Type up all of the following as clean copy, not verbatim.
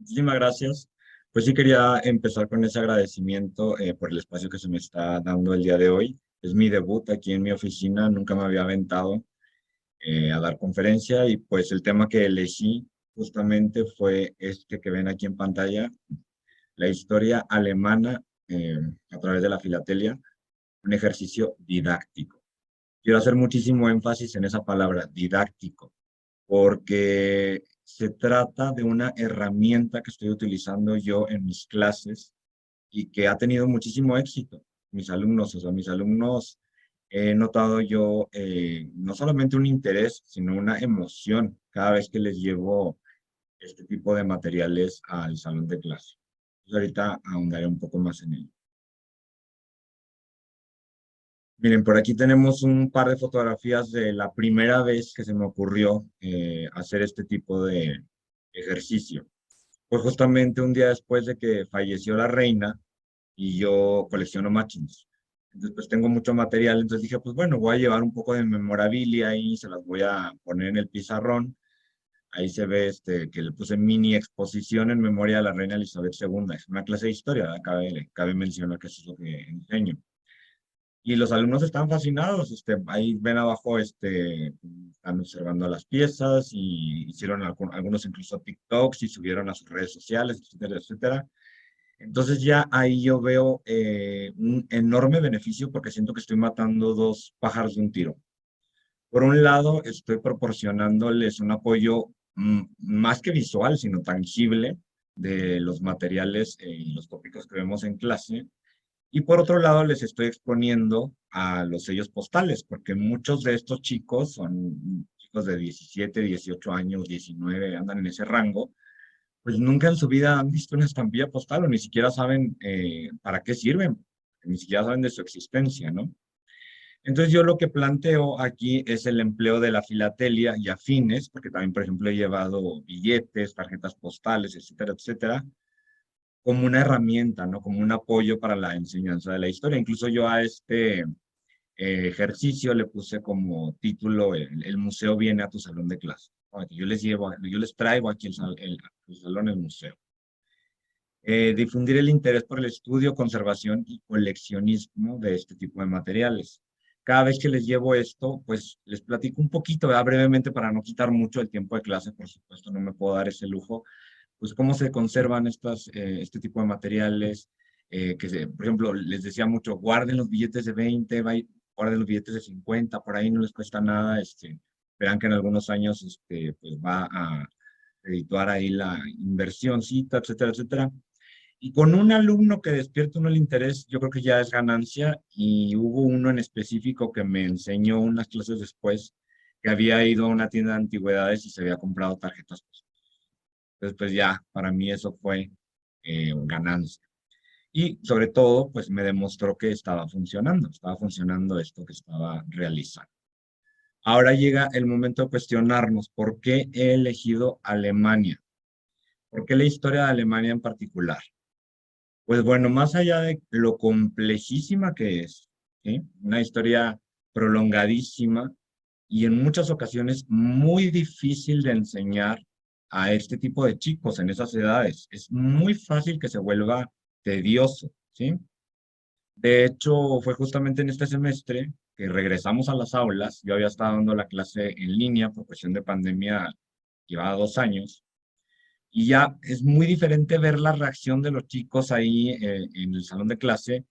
Muchísimas gracias. Pues sí quería empezar con ese agradecimiento por el espacio que se me está dando el día de hoy. Es mi debut aquí en mi oficina, nunca me había aventado a dar conferencia y pues el tema que elegí justamente fue este que ven aquí en pantalla, la historia alemana a través de la filatelia, un ejercicio didáctico. Quiero hacer muchísimo énfasis en esa palabra, didáctico, porque se trata de una herramienta que estoy utilizando yo en mis clases y que ha tenido muchísimo éxito. Mis alumnos he notado yo no solamente un interés, sino una emoción cada vez que les llevo este tipo de materiales al salón de clase. Entonces, ahorita ahondaré un poco más en ello. Miren, por aquí tenemos un par de fotografías de la primera vez que se me ocurrió hacer este tipo de ejercicio. Pues justamente un día después de que falleció la reina y yo colecciono machines. Entonces, pues tengo mucho material, entonces dije, pues bueno, voy a llevar un poco de memorabilia ahí, se las voy a poner en el pizarrón. Ahí se ve que le puse mini exposición en memoria de la reina Elizabeth II. Es una clase de historia, ¿verdad? Cabe mencionar que eso es lo que enseño. Y los alumnos están fascinados, ahí ven abajo, están observando las piezas y hicieron algunos incluso TikToks y subieron a sus redes sociales, etcétera, etcétera. Entonces ya ahí yo veo un enorme beneficio porque siento que estoy matando dos pájaros de un tiro. Por un lado, estoy proporcionándoles un apoyo más que visual, sino tangible de los materiales y los tópicos que vemos en clase. Y por otro lado, les estoy exponiendo a los sellos postales, porque muchos de estos chicos son chicos de 17, 18 años, 19, andan en ese rango, pues nunca en su vida han visto una estampilla postal o ni siquiera saben para qué sirven, ni siquiera saben de su existencia, ¿no? Entonces yo lo que planteo aquí es el empleo de la filatelia y afines, porque también, por ejemplo, he llevado billetes, tarjetas postales, etcétera, etcétera, como una herramienta, ¿no? Como un apoyo para la enseñanza de la historia. Incluso yo a este ejercicio le puse como título el museo viene a tu salón de clase. Bueno, que yo les traigo aquí el salón, el museo. Difundir el interés por el estudio, conservación y coleccionismo de este tipo de materiales. Cada vez que les llevo esto, pues les platico un poquito, ¿verdad? Brevemente para no quitar mucho el tiempo de clase, por supuesto, no me puedo dar ese lujo, pues cómo se conservan este tipo de materiales, por ejemplo, les decía mucho, guarden los billetes de 20, guarden los billetes de 50, por ahí no les cuesta nada, verán que en algunos años pues va a redituar ahí la inversióncita, etcétera, etcétera. Y con un alumno que despierta uno el interés, yo creo que ya es ganancia. Y hubo uno en específico que me enseñó unas clases después que había ido a una tienda de antigüedades y se había comprado tarjetas. Entonces, pues ya, para mí eso fue ganancia. Y sobre todo, pues me demostró que estaba funcionando esto que estaba realizando. Ahora llega el momento de cuestionarnos por qué he elegido Alemania, por qué la historia de Alemania en particular. Pues bueno, más allá de lo complejísima que es, ¿sí? Una historia prolongadísima y en muchas ocasiones muy difícil de enseñar a este tipo de chicos en esas edades. Es muy fácil que se vuelva tedioso, ¿sí? De hecho, fue justamente en este semestre que regresamos a las aulas. Yo había estado dando la clase en línea por cuestión de pandemia, llevaba 2 años. Y ya es muy diferente ver la reacción de los chicos ahí en el salón de clase.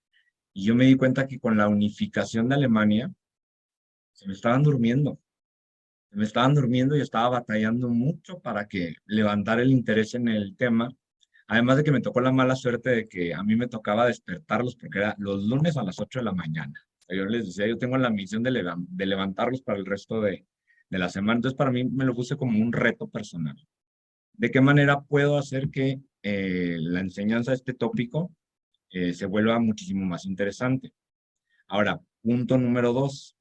Y yo me di cuenta que con la unificación de Alemania se me estaban durmiendo. Se me estaban durmiendo y estaba batallando mucho para que levantara el interés en el tema. Además de que me tocó la mala suerte de que a mí me tocaba despertarlos porque era los lunes a las 8 de la mañana. O sea, yo les decía, yo tengo la misión de levantarlos para el resto de la semana. Entonces, para mí me lo puse como un reto personal. ¿De qué manera puedo hacer que la enseñanza de este tópico se vuelva muchísimo más interesante? Ahora, punto número 2.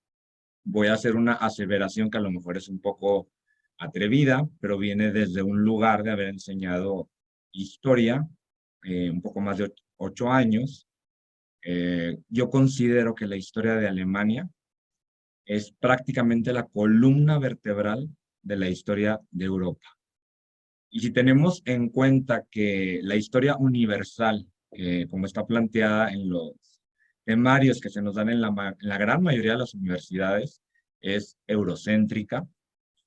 Voy a hacer una aseveración que a lo mejor es un poco atrevida, pero viene desde un lugar de haber enseñado historia, un poco más de 8 años. Yo considero que la historia de Alemania es prácticamente la columna vertebral de la historia de Europa. Y si tenemos en cuenta que la historia universal, como está planteada en los temarios que se nos dan en en la gran mayoría de las universidades, es eurocéntrica,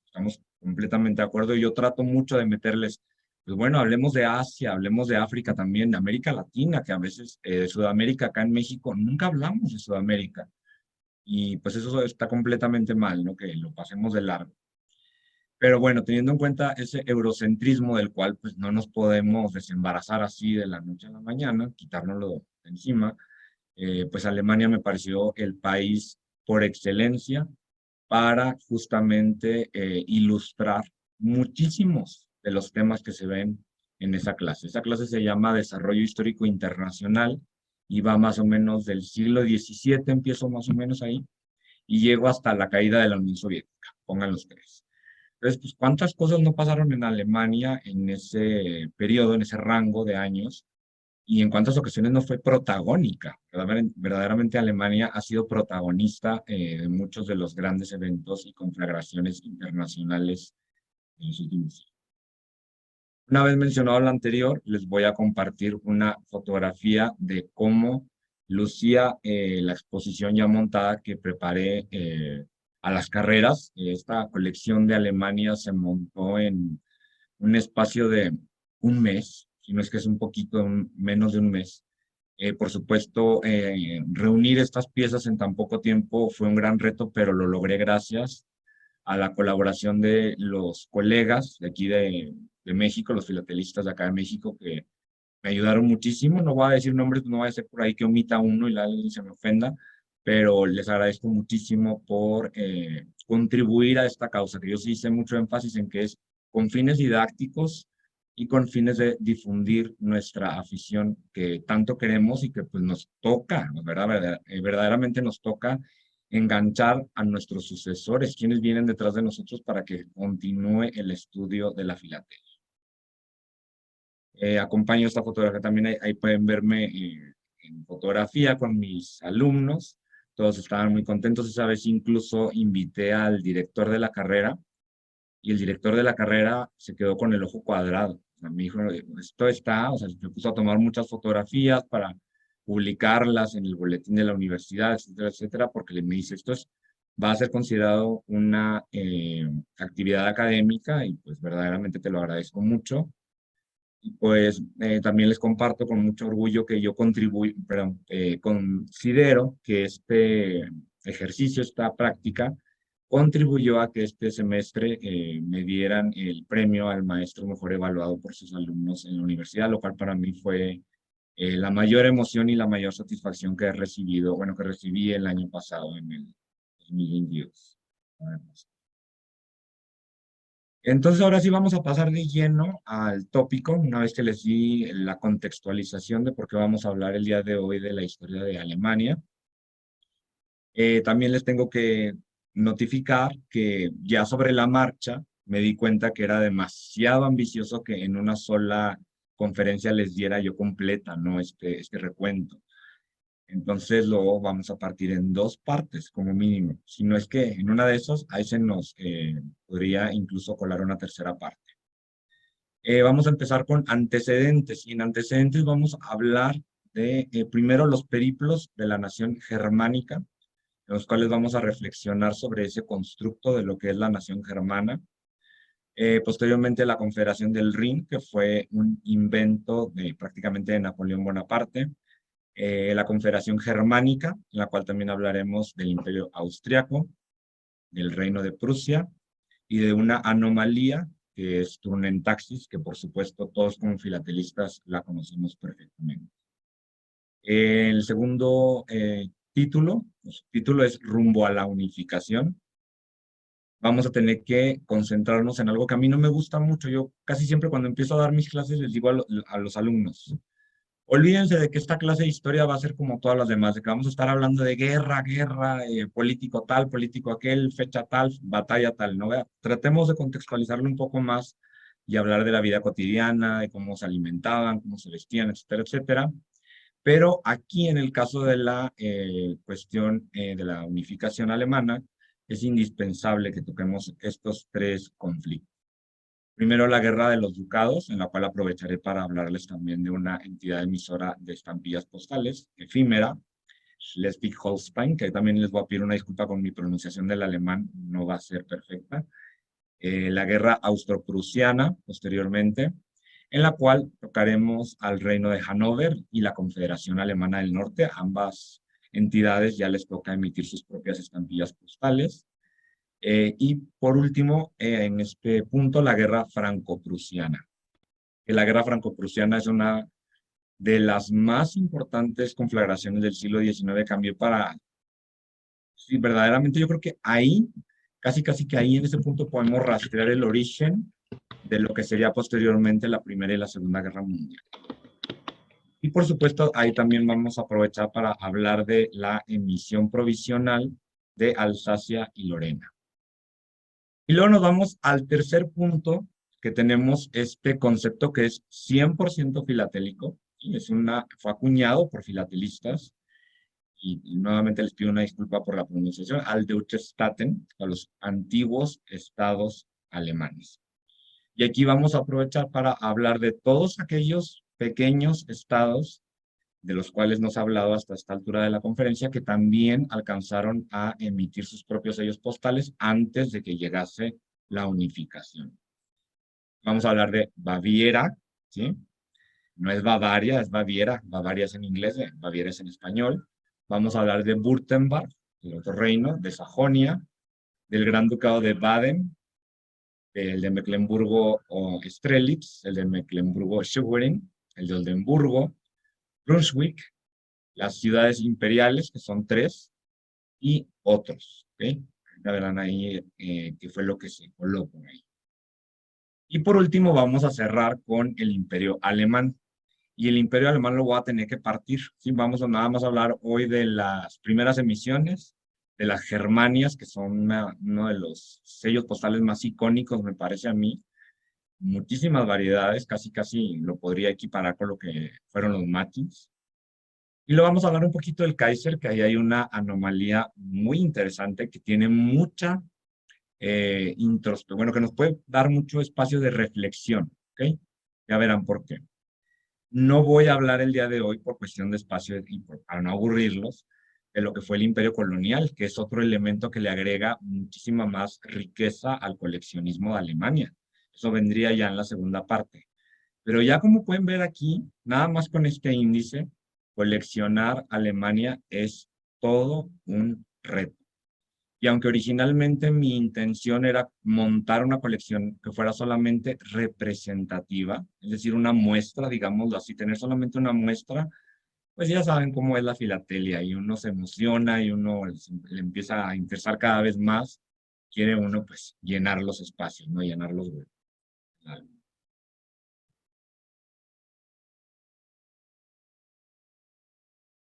estamos completamente de acuerdo. Y yo trato mucho de meterles, pues bueno, hablemos de Asia, hablemos de África también, de América Latina, que a veces de Sudamérica, acá en México, nunca hablamos de Sudamérica. Y pues eso está completamente mal, ¿no? Que lo pasemos de largo. Pero bueno, teniendo en cuenta ese eurocentrismo del cual pues no nos podemos desembarazar así de la noche a la mañana, quitárnoslo de encima, pues Alemania me pareció el país por excelencia para justamente ilustrar muchísimos de los temas que se ven en esa clase. Esa clase se llama Desarrollo Histórico Internacional y va más o menos del siglo XVII, empiezo más o menos ahí, y llego hasta la caída de la Unión Soviética, pongan los tres. Entonces, pues, ¿cuántas cosas no pasaron en Alemania en ese periodo, en ese rango de años? Y en cuántas ocasiones no fue protagónica. Verdaderamente Alemania ha sido protagonista de muchos de los grandes eventos y conflagraciones internacionales en los últimos años. Una vez mencionado lo anterior, les voy a compartir una fotografía de cómo lucía la exposición ya montada que preparé a las carreras. Esta colección de Alemania se montó en un espacio de un mes, si no es que es un poquito menos de un mes. Por supuesto, reunir estas piezas en tan poco tiempo fue un gran reto, pero lo logré gracias a la colaboración de los colegas de aquí de México, los filatelistas de acá de México, que me ayudaron muchísimo. No voy a decir nombres, no voy a ser por ahí que omita uno y alguien se me ofenda, pero les agradezco muchísimo por contribuir a esta causa, que yo sí hice mucho énfasis en que es con fines didácticos y con fines de difundir nuestra afición que tanto queremos y que pues nos toca, ¿no? Verdaderamente nos toca enganchar a nuestros sucesores, quienes vienen detrás de nosotros para que continúe el estudio de la filatelia. Acompaño esta fotografía también, ahí pueden verme en fotografía con mis alumnos, todos estaban muy contentos. Esa vez incluso invité al director de la carrera y el director de la carrera se quedó con el ojo cuadrado. O sea, me dijo, esto está, o sea, se puso a tomar muchas fotografías para publicarlas en el boletín de la universidad, etcétera, etcétera, porque me dice, va a ser considerado una actividad académica y pues verdaderamente te lo agradezco mucho. Y pues también les comparto con mucho orgullo que yo considero que este ejercicio, esta práctica, contribuyó a que este semestre me dieran el premio al maestro mejor evaluado por sus alumnos en la universidad, lo cual para mí fue la mayor emoción y la mayor satisfacción que he recibido, bueno, que recibí el año pasado, en el 2022. Entonces, ahora sí vamos a pasar de lleno al tópico, una vez que les di la contextualización de por qué vamos a hablar el día de hoy de la historia de Alemania. También les tengo que notificar que ya sobre la marcha me di cuenta que era demasiado ambicioso que en una sola conferencia les diera yo completa, ¿no? Este recuento. Entonces lo vamos a partir en dos partes como mínimo. Si no es que en una de esas, ahí se nos podría incluso colar una tercera parte. Vamos a empezar con antecedentes y en antecedentes vamos a hablar de primero los periplos de la nación germánica, en los cuales vamos a reflexionar sobre ese constructo de lo que es la nación germana. Posteriormente la Confederación del Rin, que fue un invento prácticamente de Napoleón Bonaparte. La Confederación Germánica, en la cual también hablaremos del Imperio Austriaco, del Reino de Prusia y de una anomalía que es Turnentaxis, que por supuesto todos como filatelistas la conocemos perfectamente. El segundo título, el título es Rumbo a la Unificación. Vamos a tener que concentrarnos en algo que a mí no me gusta mucho. Yo casi siempre cuando empiezo a dar mis clases les digo a los alumnos, olvídense de que esta clase de historia va a ser como todas las demás, de que vamos a estar hablando de guerra, político tal, político aquel, fecha tal, batalla tal, ¿no? Tratemos de contextualizarlo un poco más y hablar de la vida cotidiana, de cómo se alimentaban, cómo se vestían, etcétera, etcétera. Pero aquí en el caso de la cuestión de la unificación alemana, es indispensable que toquemos estos tres conflictos. Primero la Guerra de los Ducados, en la cual aprovecharé para hablarles también de una entidad emisora de estampillas postales, efímera, Schleswig-Holstein, que también les voy a pedir una disculpa con mi pronunciación del alemán, no va a ser perfecta. La Guerra Austro-Prusiana, posteriormente, en la cual tocaremos al Reino de Hannover y la Confederación Alemana del Norte. Ambas entidades ya les toca emitir sus propias estampillas postales. Y por último, en este punto, la Guerra Franco-Prusiana. La Guerra Franco-Prusiana es una de las más importantes conflagraciones del siglo XIX, cambió para, sí, verdaderamente yo creo que ahí, casi que ahí en ese punto podemos rastrear el origen de lo que sería posteriormente la Primera y la Segunda Guerra Mundial. Y por supuesto, ahí también vamos a aprovechar para hablar de la emisión provisional de Alsacia y Lorena. Y luego nos vamos al tercer punto, que tenemos este concepto que es 100% filatélico, y fue acuñado por filatelistas, y nuevamente les pido una disculpa por la pronunciación, al Deutsche Staaten, a los antiguos estados alemanes. Y aquí vamos a aprovechar para hablar de todos aquellos pequeños estados de los cuales nos ha hablado hasta esta altura de la conferencia, que también alcanzaron a emitir sus propios sellos postales antes de que llegase la unificación. Vamos a hablar de Baviera, ¿sí? No es Bavaria, es Baviera. Bavaria es en inglés, Baviera es en español. Vamos a hablar de Württemberg, el otro reino, de Sajonia, del Gran Ducado de Baden, el de Mecklemburgo o Strelitz, el de Mecklemburgo-Schwerin, el de Oldenburgo, Brunswick, las ciudades imperiales, que son 3, y otros, ¿ok? Ya verán ahí qué fue lo que se colocó ahí. Y por último vamos a cerrar con el Imperio Alemán. Y el Imperio Alemán lo voy a tener que partir, ¿sí? Vamos a nada más hablar hoy de las primeras emisiones, de las Germanias, que son uno de los sellos postales más icónicos, me parece a mí. Muchísimas variedades, casi lo podría equiparar con lo que fueron los Matins. Y luego vamos a hablar un poquito del Kaiser, que ahí hay una anomalía muy interesante que tiene mucha introspección, bueno, que nos puede dar mucho espacio de reflexión, ¿ok? Ya verán por qué. No voy a hablar el día de hoy por cuestión de espacio y para no aburrirlos de lo que fue el imperio colonial, que es otro elemento que le agrega muchísima más riqueza al coleccionismo de Alemania. Eso vendría ya en la segunda parte. Pero ya como pueden ver aquí, nada más con este índice, coleccionar Alemania es todo un reto. Y aunque originalmente mi intención era montar una colección que fuera solamente representativa, es decir, una muestra, digámoslo así, tener solamente una muestra, pues ya saben cómo es la filatelia y uno se emociona y uno le empieza a interesar cada vez más, quiere uno pues llenar los espacios, no llenar los huecos.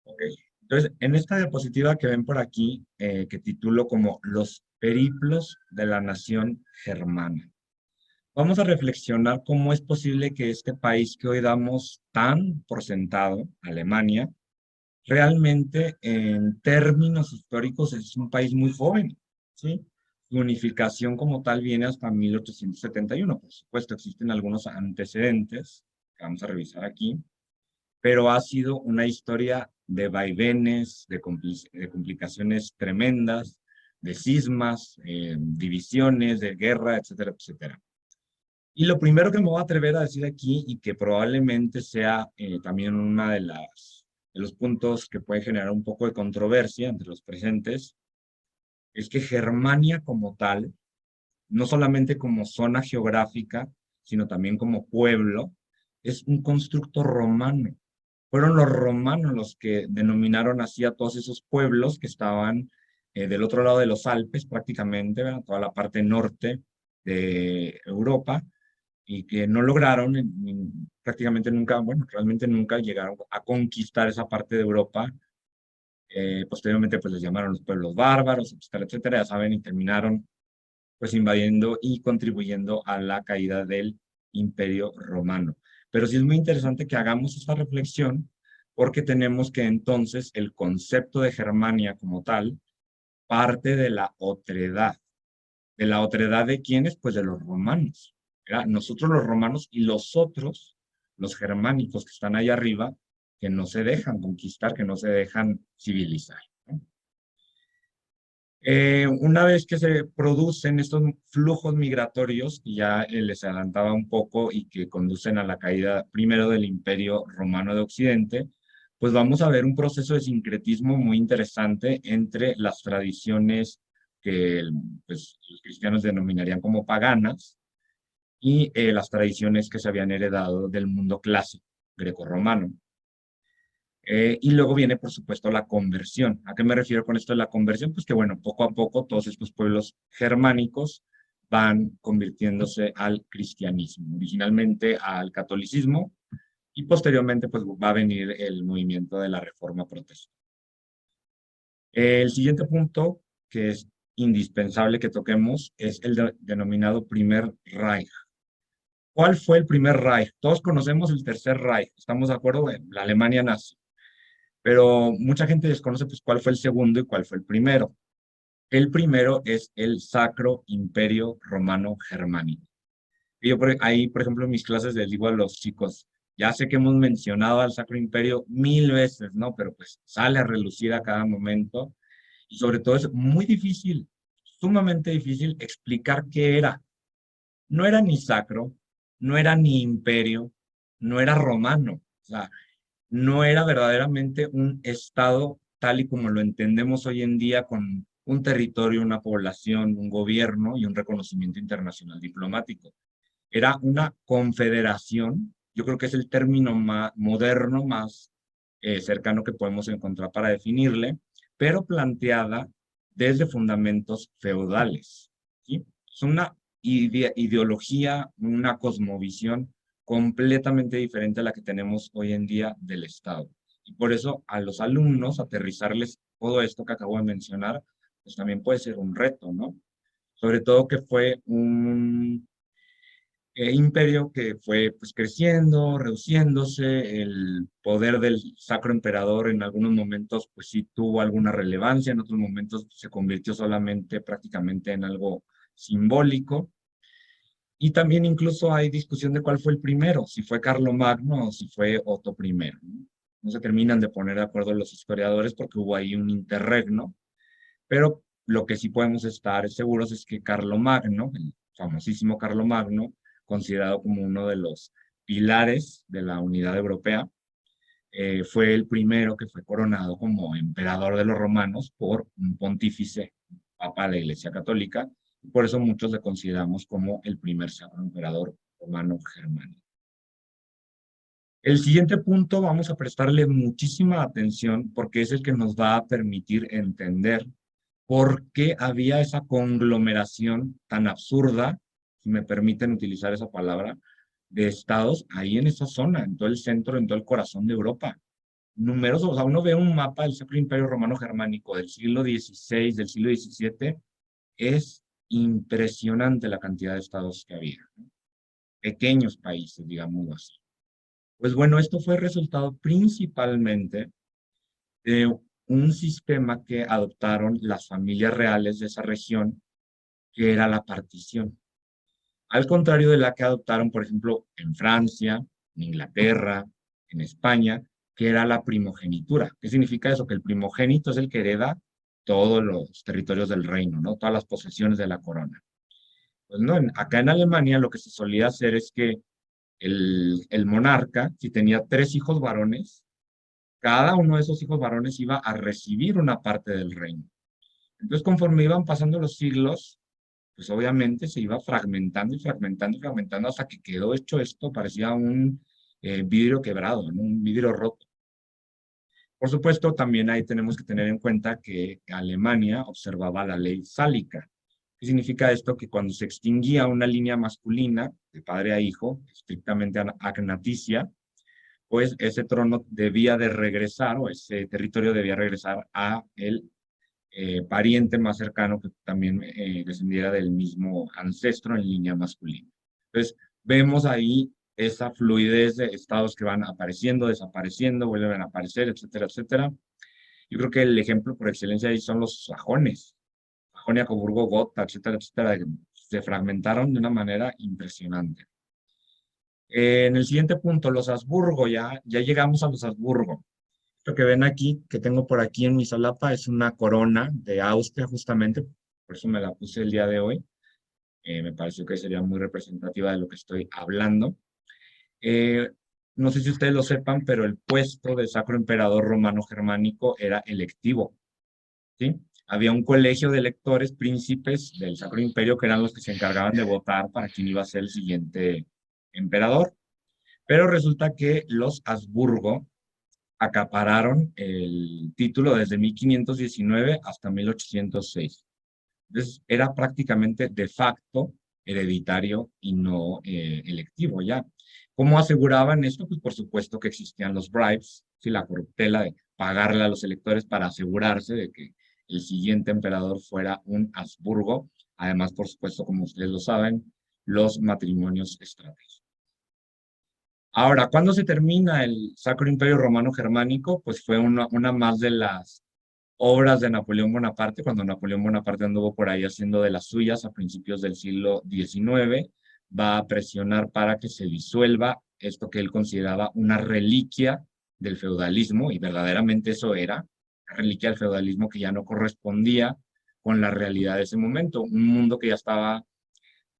Ok. Entonces, en esta diapositiva que ven por aquí, que titulo como Los periplos de la nación germana, vamos a reflexionar cómo es posible que este país que hoy damos tan por sentado, Alemania, realmente en términos históricos es un país muy joven, ¿sí? Su unificación como tal viene hasta 1871. Por supuesto, existen algunos antecedentes que vamos a revisar aquí, pero ha sido una historia de vaivenes, de complicaciones tremendas, de cismas, divisiones, de guerra, etcétera, etcétera. Y lo primero que me voy a atrever a decir aquí, y que probablemente sea también una de los puntos que puede generar un poco de controversia entre los presentes, es que Germania como tal, no solamente como zona geográfica, sino también como pueblo, es un constructo romano. Fueron los romanos los que denominaron así a todos esos pueblos que estaban del otro lado de los Alpes prácticamente, ¿verdad? Toda la parte norte de Europa, y que no lograron prácticamente nunca, bueno, realmente nunca llegaron a conquistar esa parte de Europa. Posteriormente pues les llamaron los pueblos bárbaros, etcétera, etcétera, ya saben, y terminaron pues invadiendo y contribuyendo a la caída del Imperio Romano. Pero sí es muy interesante que hagamos esta reflexión porque tenemos que entonces el concepto de Germania como tal parte de la otredad. ¿De la otredad de quiénes? Pues de los romanos. Era nosotros los romanos y los otros, los germánicos que están ahí arriba, que no se dejan conquistar, que no se dejan civilizar, ¿no? Una vez que se producen estos flujos migratorios, y ya les adelantaba un poco y que conducen a la caída primero del Imperio Romano de Occidente, pues vamos a ver un proceso de sincretismo muy interesante entre las tradiciones que pues, los cristianos denominarían como paganas y las tradiciones que se habían heredado del mundo clásico grecorromano. Y luego viene, por supuesto, la conversión. ¿A qué me refiero con esto de la conversión? Pues que, bueno, poco a poco todos estos pueblos germánicos van convirtiéndose al cristianismo, originalmente al catolicismo, y posteriormente pues va a venir el movimiento de la Reforma Protestante. El siguiente punto que es indispensable que toquemos es el denominado Primer Reich. ¿Cuál fue el primer Reich? Todos conocemos el Tercer Reich, ¿estamos de acuerdo? En la Alemania nazi, pero mucha gente desconoce pues cuál fue el segundo y cuál fue el primero. El primero es el Sacro Imperio Romano Germánico. Y yo ahí, por ejemplo, en mis clases les digo a los chicos, ya sé que hemos mencionado al Sacro Imperio 1000 veces, ¿no? Pero pues sale a relucir a cada momento y sobre todo es muy difícil, sumamente difícil explicar qué era. No era ni sacro, no era ni imperio, no era romano. O sea, no era verdaderamente un estado tal y como lo entendemos hoy en día con un territorio, una población, un gobierno y un reconocimiento internacional diplomático. Era una confederación, yo creo que es el término más moderno, más cercano que podemos encontrar para definirle, pero planteada desde fundamentos feudales, ¿sí? Es una ideología, una cosmovisión completamente diferente a la que tenemos hoy en día del Estado. Y por eso a los alumnos aterrizarles todo esto que acabo de mencionar, pues también puede ser un reto, ¿no? Sobre todo que fue un imperio que fue pues creciendo, reduciéndose, el poder del Sacro Emperador en algunos momentos pues sí tuvo alguna relevancia, en otros momentos se convirtió solamente prácticamente en algo simbólico. Y también incluso hay discusión de cuál fue el primero, si fue Carlomagno o si fue Otto I, ¿no? No se terminan de poner de acuerdo los historiadores porque hubo ahí un interregno, pero lo que sí podemos estar seguros es que Carlomagno, el famosísimo Carlomagno, considerado como uno de los pilares de la unidad europea, fue el primero que fue coronado como emperador de los romanos por un pontífice, papa de la Iglesia Católica, y por eso muchos le consideramos como el primer sacro emperador romano germánico. El siguiente punto vamos a prestarle muchísima atención porque es el que nos va a permitir entender por qué había esa conglomeración tan absurda, si me permiten utilizar esa palabra, de estados ahí en esa zona, en todo el centro, en todo el corazón de Europa. Numerosos, o sea, uno ve un mapa del Sacro Imperio Romano Germánico del siglo XVI, del siglo XVII, es impresionante la cantidad de estados que había, ¿no? Pequeños países, digamos así. Pues bueno, esto fue resultado principalmente de un sistema que adoptaron las familias reales de esa región, que era la partición. Al contrario de la que adoptaron, por ejemplo, en Francia, en Inglaterra, en España, que era la primogenitura. ¿Qué significa eso? Que el primogénito es el que hereda todos los territorios del reino, ¿no? Todas las posesiones de la corona. Pues no, acá en Alemania lo que se solía hacer es que el monarca, si tenía 3 hijos varones, cada uno de esos hijos varones iba a recibir una parte del reino. Entonces, conforme iban pasando los siglos, pues obviamente se iba fragmentando y fragmentando y fragmentando hasta que quedó hecho esto, parecía un vidrio quebrado, ¿no? Un vidrio roto. Por supuesto, también ahí tenemos que tener en cuenta que Alemania observaba la ley sálica. ¿Qué significa esto? Que cuando se extinguía una línea masculina, de padre a hijo, estrictamente agnaticia, pues ese trono debía de regresar, o ese territorio debía regresar a el pariente más cercano que también descendiera del mismo ancestro en línea masculina. Entonces, vemos ahí esa fluidez de estados que van apareciendo, desapareciendo, vuelven a aparecer, etcétera, etcétera. Yo creo que el ejemplo por excelencia ahí son los sajones, Sajonia, Coburgo, Gotha, etcétera, etcétera. se fragmentaron de una manera impresionante. En el siguiente punto, los Habsburgo, ya llegamos a los Habsburgo. Lo que ven aquí, que tengo por aquí en mi solapa, es una corona de Austria, justamente, por eso me la puse el día de hoy. Me pareció que sería muy representativa de lo que estoy hablando. Eh, no sé si ustedes lo sepan, pero el puesto de Sacro Emperador Romano Germánico era electivo, ¿sí? Había un colegio de electores, príncipes del Sacro Imperio, que eran los que se encargaban de votar para quién iba a ser el siguiente emperador. Pero resulta que los Habsburgo acapararon el título desde 1519 hasta 1806. Entonces, era prácticamente de facto hereditario y no electivo ya. ¿Cómo aseguraban esto? Pues por supuesto que existían los bribes, ¿sí? La corruptela de pagarle a los electores para asegurarse de que el siguiente emperador fuera un Habsburgo. Además, por supuesto, como ustedes lo saben, los matrimonios estratégicos. Ahora, ¿cuándo se termina el Sacro Imperio Romano Germánico? Pues fue una más de las obras de Napoleón Bonaparte, cuando Napoleón Bonaparte anduvo por ahí haciendo de las suyas a principios del siglo XIX, va a presionar para que se disuelva esto que él consideraba una reliquia del feudalismo, y verdaderamente eso era, una reliquia del feudalismo que ya no correspondía con la realidad de ese momento, un mundo que ya estaba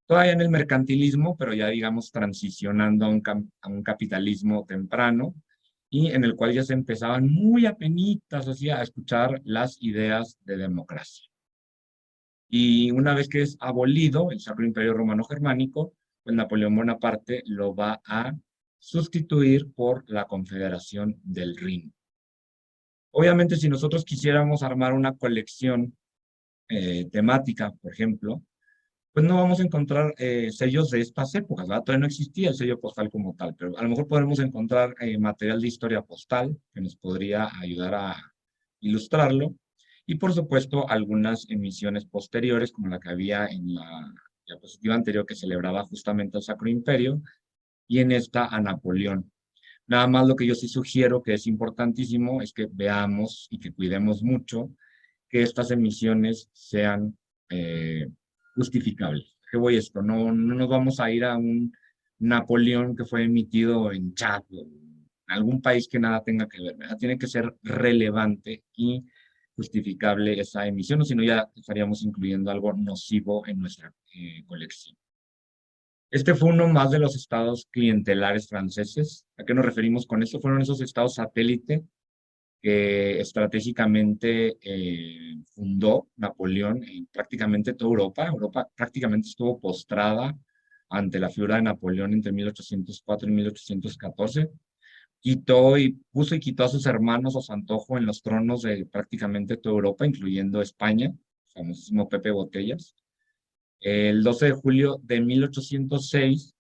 todavía en el mercantilismo, pero ya digamos transicionando a un capitalismo temprano, y en el cual ya se empezaban muy apenitas así a escuchar las ideas de democracia. Y una vez que es abolido el Sacro Imperio Romano Germánico, pues Napoleón Bonaparte lo va a sustituir por la Confederación del Rin. Obviamente, si nosotros quisiéramos armar una colección temática, por ejemplo, pues no vamos a encontrar sellos de estas épocas, ¿verdad? Todavía no existía el sello postal como tal, pero a lo mejor podremos encontrar material de historia postal que nos podría ayudar a ilustrarlo. Y por supuesto, algunas emisiones posteriores, como la que había en la diapositiva anterior que celebraba justamente el Sacro Imperio, y en esta a Napoleón. Nada más lo que yo sí sugiero que es importantísimo es que veamos y que cuidemos mucho que estas emisiones sean eh, justificables. ¿Qué voy a esto? No, no nos vamos a ir a un Napoleón que fue emitido en Chad o en algún país que nada tenga que ver, ¿verdad? Tiene que ser relevante y justificable esa emisión, o si no ya estaríamos incluyendo algo nocivo en nuestra colección. Este fue uno más de los estados clientelares franceses. ¿A qué nos referimos con esto? Fueron esos estados satélite que estratégicamente fundó Napoleón en prácticamente toda Europa. Europa prácticamente estuvo postrada ante la figura de Napoleón entre 1804 y 1814. Quitó y puso y quitó a sus hermanos a su antojo en los tronos de prácticamente toda Europa, incluyendo España, el famosísimo Pepe Botellas. El 12 de julio de 1806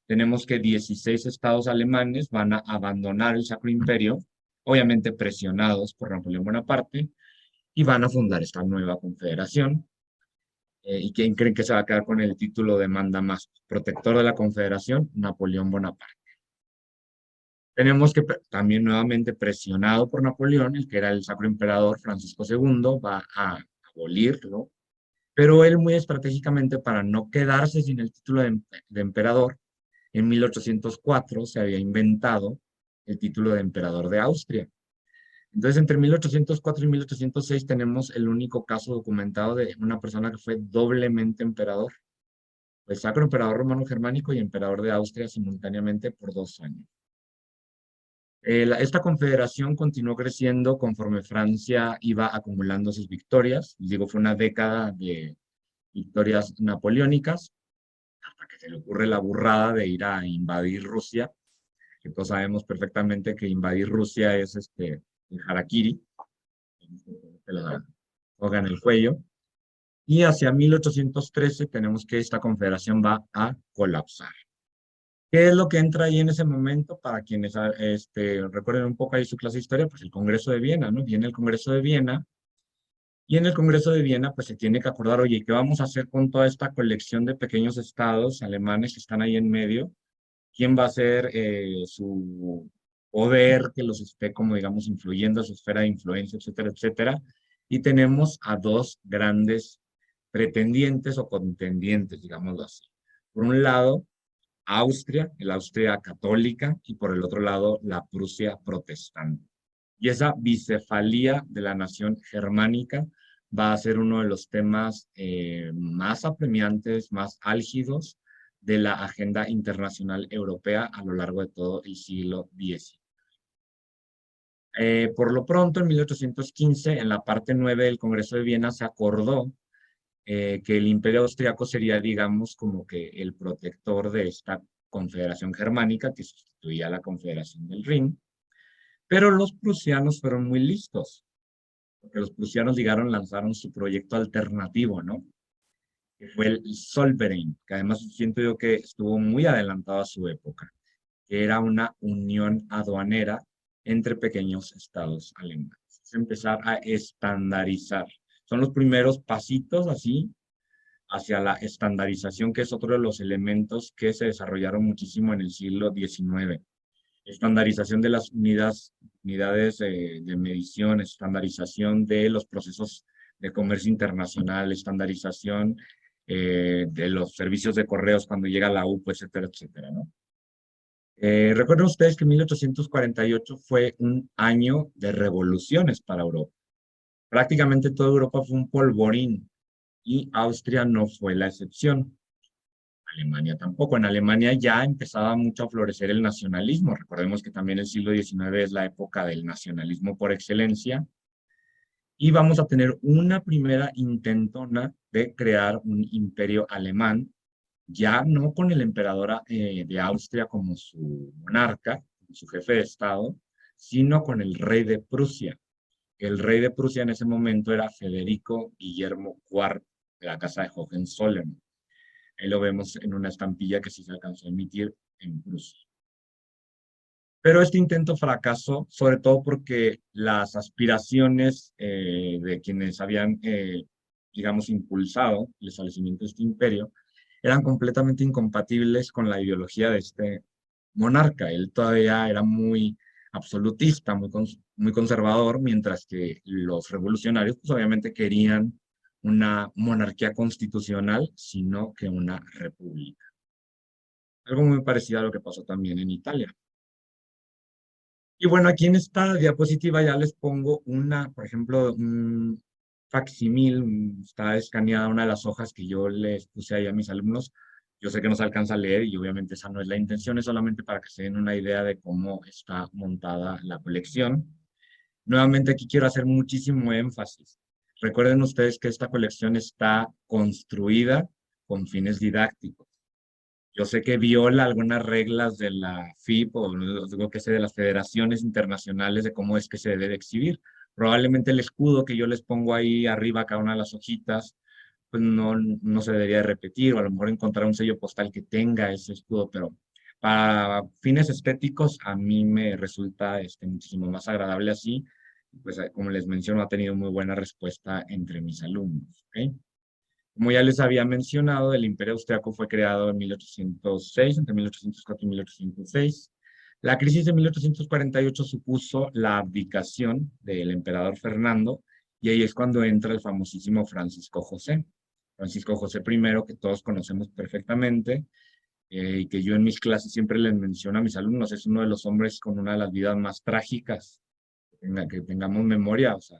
tenemos que 16 estados alemanes van a abandonar el Sacro Imperio, obviamente presionados por Napoleón Bonaparte, y van a fundar esta nueva confederación. ¿Y quién creen que se va a quedar con el título de manda más? Protector de la confederación, Napoleón Bonaparte. Tenemos que también nuevamente presionado por Napoleón, el que era el Sacro Emperador Francisco II, va a abolirlo, pero él muy estratégicamente para no quedarse sin el título de emperador, en 1804 se había inventado el título de emperador de Austria. Entonces, entre 1804 y 1806 tenemos el único caso documentado de una persona que fue doblemente emperador, el Sacro Emperador Romano Germánico y emperador de Austria simultáneamente por 2 años. Esta confederación continuó creciendo conforme Francia iba acumulando sus victorias. Digo, fue una década de victorias napoleónicas, hasta que se le ocurre la burrada de ir a invadir Rusia, que todos sabemos perfectamente que invadir Rusia es el harakiri, que la ahoga en el cuello. Y hacia 1813 tenemos que esta confederación va a colapsar. ¿Qué es lo que entra ahí en ese momento? Para quienes recuerden un poco ahí su clase de historia, pues el Congreso de Viena, ¿no? Viene el Congreso de Viena, y en el Congreso de Viena pues se tiene que acordar, oye, ¿qué vamos a hacer con toda esta colección de pequeños estados alemanes que están ahí en medio? ¿Quién va a ser su poder que los esté, como digamos, influyendo a su esfera de influencia, etcétera, etcétera? Y tenemos a dos grandes pretendientes o contendientes, digámoslo así. Por un lado, Austria, el Austria católica, y por el otro lado, la Prusia protestante. Y esa bicefalía de la nación germánica va a ser uno de los temas más apremiantes, más álgidos de la agenda internacional europea a lo largo de todo el siglo XIX. Por lo pronto, en 1815, en la parte 9 del Congreso de Viena, se acordó que el Imperio Austriaco sería, digamos, como que el protector de esta Confederación Germánica que sustituía a la Confederación del Rin, pero los prusianos fueron muy listos, porque los prusianos lanzaron su proyecto alternativo, ¿no? Que fue el Zollverein, que además siento yo que estuvo muy adelantado a su época, que era una unión aduanera entre pequeños estados alemanes. Es empezar a estandarizar. Son los primeros pasitos así hacia la estandarización, que es otro de los elementos que se desarrollaron muchísimo en el siglo XIX. Estandarización de las unidades de medición, estandarización de los procesos de comercio internacional, estandarización de los servicios de correos cuando llega la UPO, etcétera, etcétera, ¿no? Recuerden ustedes que 1848 fue un año de revoluciones para Europa. Prácticamente toda Europa fue un polvorín y Austria no fue la excepción. Alemania tampoco. En Alemania ya empezaba mucho a florecer el nacionalismo. Recordemos que también el siglo XIX es la época del nacionalismo por excelencia. Y vamos a tener una primera intentona de crear un imperio alemán, ya no con el emperador de Austria como su monarca, como su jefe de Estado, sino con el rey de Prusia. El rey de Prusia en ese momento era Federico Guillermo IV, de la casa de Hohenzollern. Ahí lo vemos en una estampilla que sí se alcanzó a emitir en Prusia. Pero este intento fracasó, sobre todo porque las aspiraciones de quienes habían, digamos, impulsado el establecimiento de este imperio eran completamente incompatibles con la ideología de este monarca. Él todavía era muy absolutista, muy conservador, mientras que los revolucionarios, pues obviamente querían una monarquía constitucional, sino que una república. Algo muy parecido a lo que pasó también en Italia. Y bueno, aquí en esta diapositiva ya les pongo una, por ejemplo, un facsímil, está escaneada una de las hojas que yo les puse ahí a mis alumnos. Yo sé que no se alcanza a leer y obviamente esa no es la intención, es solamente para que se den una idea de cómo está montada la colección. Nuevamente aquí quiero hacer muchísimo énfasis. Recuerden ustedes que esta colección está construida con fines didácticos. Yo sé que viola algunas reglas de la FIP o digo que sé de las federaciones internacionales de cómo es que se debe exhibir. Probablemente el escudo que yo les pongo ahí arriba a cada una de las hojitas, pues no se debería de repetir, o a lo mejor encontrar un sello postal que tenga ese escudo, pero para fines estéticos a mí me resulta muchísimo más agradable así. Pues como les menciono, ha tenido muy buena respuesta entre mis alumnos. ¿Ok? Como ya les había mencionado, el Imperio Austriaco fue creado en 1806, entre 1804 y 1806. La crisis de 1848 supuso la abdicación del emperador Fernando, y ahí es cuando entra el famosísimo Francisco José. Francisco José I, que todos conocemos perfectamente, y que yo en mis clases siempre les menciono a mis alumnos, es uno de los hombres con una de las vidas más trágicas, que tengamos memoria, o sea,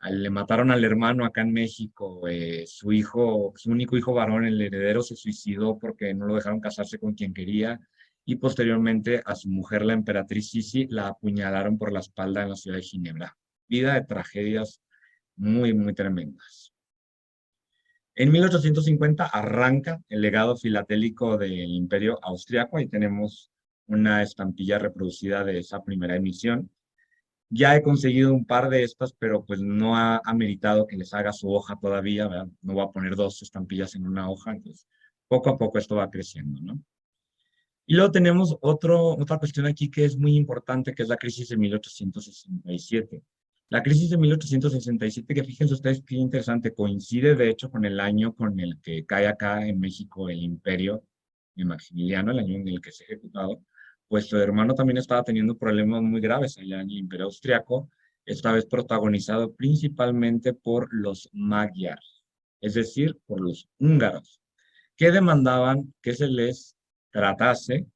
le mataron al hermano acá en México, su hijo, su único hijo varón, el heredero, se suicidó porque no lo dejaron casarse con quien quería, y posteriormente a su mujer, la emperatriz Sisi, la apuñalaron por la espalda en la ciudad de Ginebra. Vida de tragedias muy, muy tremendas. En 1850 arranca el legado filatélico del Imperio Austriaco, ahí tenemos una estampilla reproducida de esa primera emisión. Ya he conseguido un par de estas, pero pues no ha ameritado que les haga su hoja todavía, ¿verdad? No voy a poner dos estampillas en una hoja, entonces poco a poco esto va creciendo, ¿no? Y luego tenemos otra cuestión aquí que es muy importante, que es la crisis de 1867. La crisis de 1867, que fíjense ustedes qué interesante, coincide de hecho con el año con el que cae acá en México el imperio de Maximiliano, el año en el que es ejecutado, pues su hermano también estaba teniendo problemas muy graves allá en el imperio austriaco, esta vez protagonizado principalmente por los Magyar. es decir, por los húngaros, que demandaban que se les tratase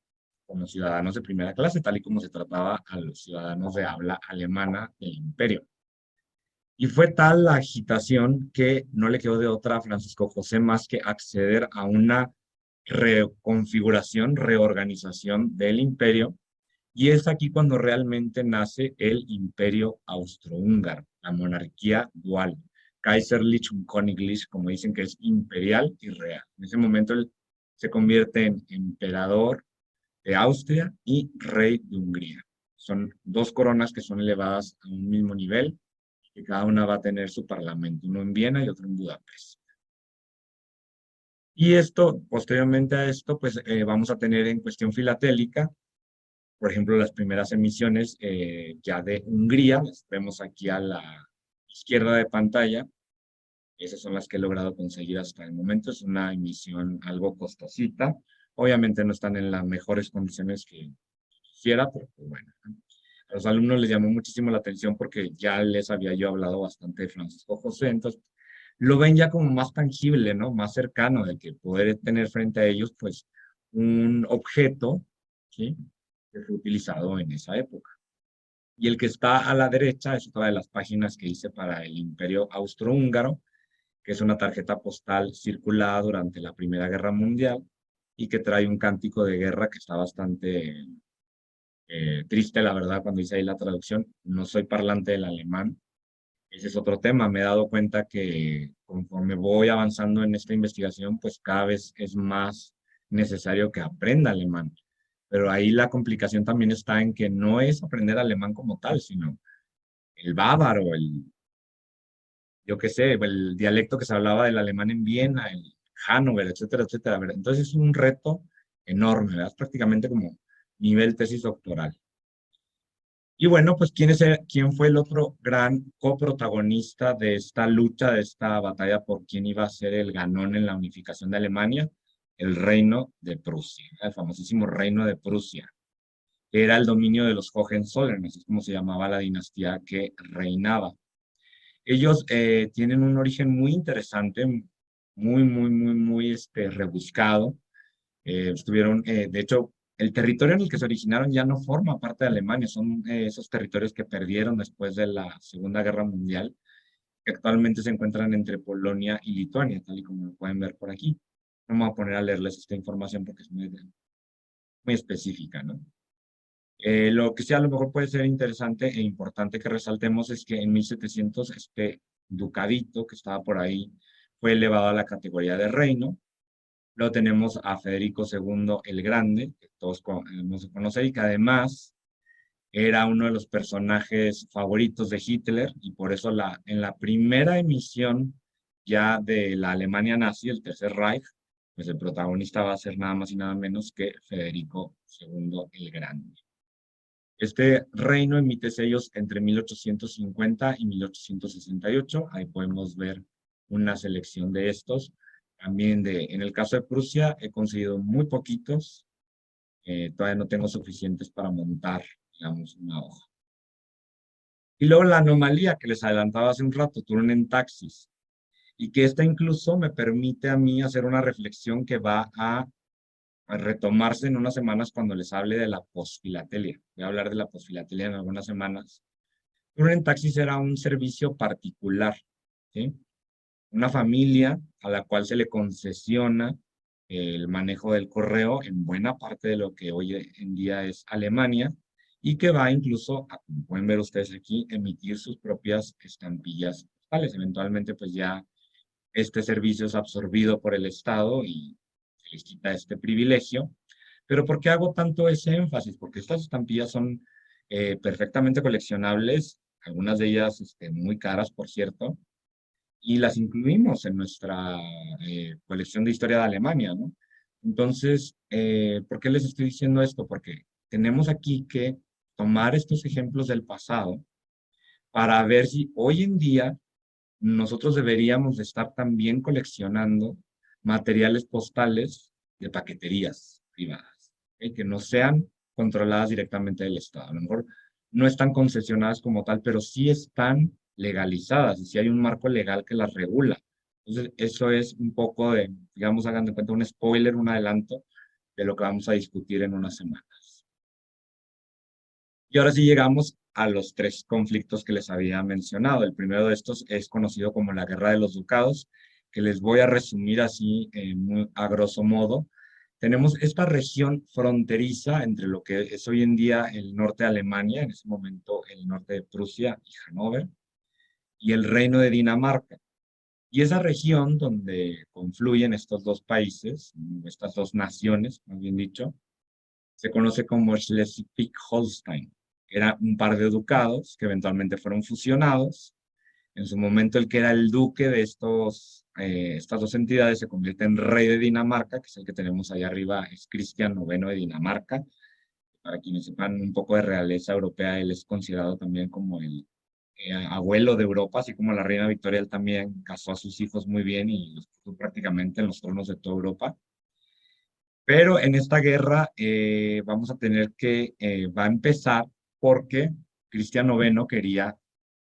como ciudadanos de primera clase, tal y como se trataba a los ciudadanos de habla alemana del imperio. Y fue tal la agitación que no le quedó de otra a Francisco José más que acceder a una reconfiguración, reorganización del imperio, y es aquí cuando realmente nace el imperio austrohúngaro, la monarquía dual, Kaiserlich und Königlich, como dicen que es imperial y real. En ese momento él se convierte en emperador de Austria y rey de Hungría. Son dos coronas que son elevadas a un mismo nivel, que cada una va a tener su parlamento, uno en Viena y otro en Budapest. Y esto, posteriormente a esto, pues vamos a tener en cuestión filatélica, por ejemplo, las primeras emisiones ya de Hungría, las vemos aquí a la izquierda de pantalla, esas son las que he logrado conseguir hasta el momento, es una emisión algo costosita, obviamente no están en las mejores condiciones que quisiera, pero pues, bueno. A los alumnos les llamó muchísimo la atención porque ya les había yo hablado bastante de Francisco José, entonces lo ven ya como más tangible, ¿no? Más cercano de que poder tener frente a ellos, pues, un objeto, ¿sí? Que fue utilizado en esa época. Y el que está a la derecha es otra de las páginas que hice para el Imperio Austrohúngaro, que es una tarjeta postal circulada durante la Primera Guerra Mundial y que trae un cántico de guerra que está bastante triste, la verdad, cuando hice ahí la traducción. No soy parlante del alemán. Ese es otro tema. Me he dado cuenta que conforme voy avanzando en esta investigación, pues cada vez es más necesario que aprenda alemán. Pero ahí la complicación también está en que no es aprender alemán como tal, sino el bávaro, yo qué sé, el dialecto que se hablaba del alemán en Viena, el Hannover, etcétera, etcétera. ¿Verdad? Entonces es un reto enorme, ¿verdad? Es prácticamente como nivel tesis doctoral. Y bueno, pues ¿quién fue el otro gran coprotagonista de esta lucha, de esta batalla por quién iba a ser el ganón en la unificación de Alemania? El reino de Prusia, el famosísimo reino de Prusia, que era el dominio de los Hohenzollern, así es como se llamaba la dinastía que reinaba. Ellos tienen un origen muy interesante, muy rebuscado. De hecho, el territorio en el que se originaron ya no forma parte de Alemania, son esos territorios que perdieron después de la Segunda Guerra Mundial, que actualmente se encuentran entre Polonia y Lituania, tal y como lo pueden ver por aquí. No me voy a poner a leerles esta información porque es muy específica, ¿no? Lo que sí a lo mejor puede ser interesante e importante que resaltemos es que en 1700 este ducadito que estaba por ahí fue elevado a la categoría de reino. Luego tenemos a Federico II el Grande, que todos hemos de conocer y que además era uno de los personajes favoritos de Hitler y por eso en la primera emisión ya de la Alemania nazi, el Tercer Reich, pues el protagonista va a ser nada más y nada menos que Federico II el Grande. Este reino emite sellos entre 1850 y 1868. Ahí podemos ver una selección de estos. También en el caso de Prusia, he conseguido muy poquitos. Todavía no tengo suficientes para montar, digamos, una hoja. Y luego la anomalía que les adelantaba hace un rato, Turing Taxis. Y que esta incluso me permite a mí hacer una reflexión que va a retomarse en unas semanas cuando les hable de la posfilatelia. Voy a hablar de la posfilatelia en algunas semanas. Turing Taxis era un servicio particular, ¿sí? Una familia a la cual se le concesiona el manejo del correo en buena parte de lo que hoy en día es Alemania y que va incluso, como pueden ver ustedes aquí, emitir sus propias estampillas postales. Eventualmente, pues ya este servicio es absorbido por el Estado y se les quita este privilegio. Pero ¿por qué hago tanto ese énfasis? Porque estas estampillas son perfectamente coleccionables, algunas de ellas muy caras, por cierto, y las incluimos en nuestra colección de historia de Alemania, ¿no? Entonces, ¿por qué les estoy diciendo esto? Porque tenemos aquí que tomar estos ejemplos del pasado para ver si hoy en día nosotros deberíamos de estar también coleccionando materiales postales de paqueterías privadas, ¿ok? Que no sean controladas directamente del Estado. A lo mejor no están concesionadas como tal, pero sí están legalizadas y sí hay un marco legal que las regula. Entonces, eso es un poco de, digamos, hagan de cuenta un spoiler, un adelanto de lo que vamos a discutir en unas semanas. Y ahora sí llegamos a los tres conflictos que les había mencionado. El primero de estos es conocido como la Guerra de los Ducados, que les voy a resumir así muy a grosso modo. Tenemos esta región fronteriza entre lo que es hoy en día el norte de Alemania, en ese momento el norte de Prusia y Hannover, y el reino de Dinamarca. Y esa región donde confluyen estos dos países, estas dos naciones, más bien dicho, se conoce como Schleswig-Holstein. Era un par de ducados que eventualmente fueron fusionados. En su momento, el que era el duque de estas dos entidades se convierte en rey de Dinamarca, que es el que tenemos ahí arriba, es Cristian IX de Dinamarca. Para quienes sepan un poco de realeza europea, él es considerado también como el abuelo de Europa, así como la reina Victoria, él también casó a sus hijos muy bien y los puso prácticamente en los tronos de toda Europa. Pero en esta guerra vamos a tener que, va a empezar porque Cristian IX quería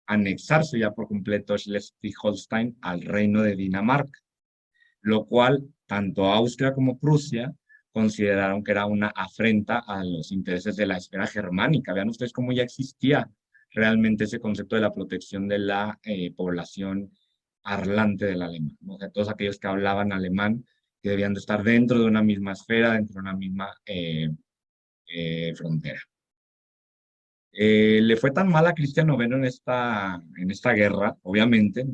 anexarse ya por completo Schleswig-Holstein al reino de Dinamarca, lo cual tanto Austria como Prusia consideraron que era una afrenta a los intereses de la esfera germánica. Vean ustedes cómo ya existía realmente ese concepto de la protección de la población parlante del alemán, ¿no? O sea, todos aquellos que hablaban alemán que debían de estar dentro de una misma esfera, dentro de una misma frontera. Le fue tan mal a Cristian IX en esta guerra, obviamente,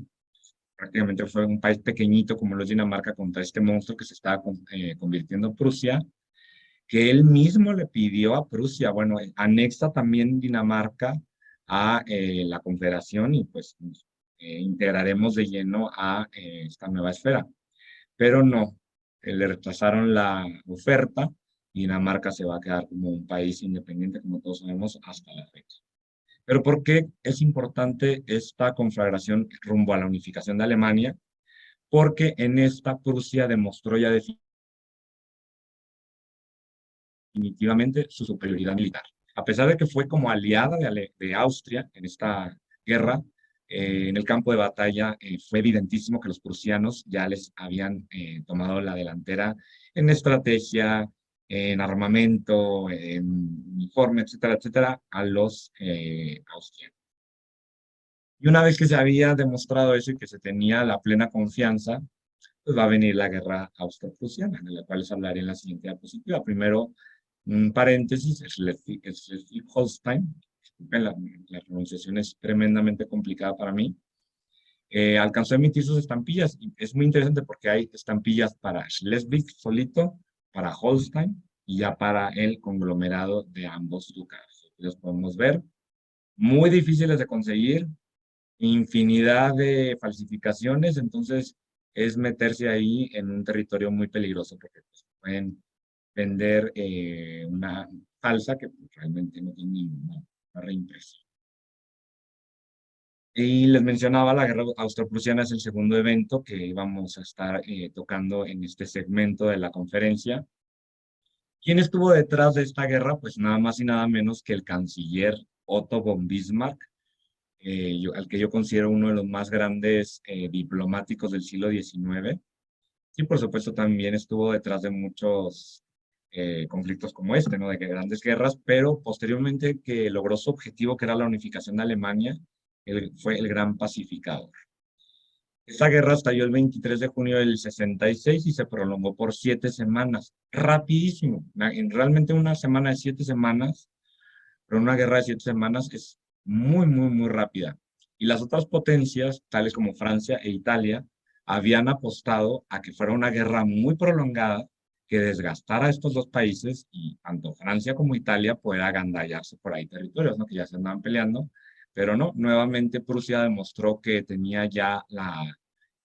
prácticamente fue un país pequeñito como lo es Dinamarca contra este monstruo que se estaba convirtiendo en Prusia, que él mismo le pidió a Prusia, bueno, anexa también Dinamarca a la Confederación y pues nos integraremos de lleno a esta nueva esfera. Pero no, le rechazaron la oferta y Dinamarca se va a quedar como un país independiente, como todos sabemos, hasta la fecha. Pero ¿por qué es importante esta conflagración rumbo a la unificación de Alemania? Porque en esta Prusia demostró ya definitivamente su superioridad militar. A pesar de que fue como aliada de Austria en esta guerra, en el campo de batalla fue evidentísimo que los prusianos ya les habían tomado la delantera en estrategia, en armamento, en uniforme, etcétera, etcétera, a los austrianos. Y una vez que se había demostrado eso y que se tenía la plena confianza, pues va a venir la guerra austro-prusiana, de la cual les hablaré en la siguiente diapositiva. Primero, un paréntesis, Schleswig-Holstein, disculpen, la pronunciación es tremendamente complicada para mí, alcanzó a emitir sus estampillas y es muy interesante porque hay estampillas para Schleswig solito, para Holstein y ya para el conglomerado de ambos ducados. Los podemos ver, muy difíciles de conseguir, infinidad de falsificaciones, entonces es meterse ahí en un territorio muy peligroso porque pues, pueden vender una falsa que pues, realmente no tiene ninguna reimpresión. Y les mencionaba, la guerra austro-prusiana es el segundo evento que vamos a estar tocando en este segmento de la conferencia. ¿Quién estuvo detrás de esta guerra? Pues nada más y nada menos que el canciller Otto von Bismarck, al que yo considero uno de los más grandes diplomáticos del siglo XIX. Y por supuesto también estuvo detrás de muchos conflictos como este, ¿no? De grandes guerras, pero posteriormente que logró su objetivo, que era la unificación de Alemania, él fue el gran pacificador. Esta guerra estalló el 23 de junio del 66 y se prolongó por 7 semanas. Rapidísimo. Realmente una semana de 7 semanas, pero una guerra de 7 semanas es muy, muy, muy rápida. Y las otras potencias, tales como Francia e Italia, habían apostado a que fuera una guerra muy prolongada que desgastara a estos dos países y tanto Francia como Italia pueda agandallarse por ahí territorios, ¿no? Que ya se andaban peleando, pero no, nuevamente Prusia demostró que tenía ya la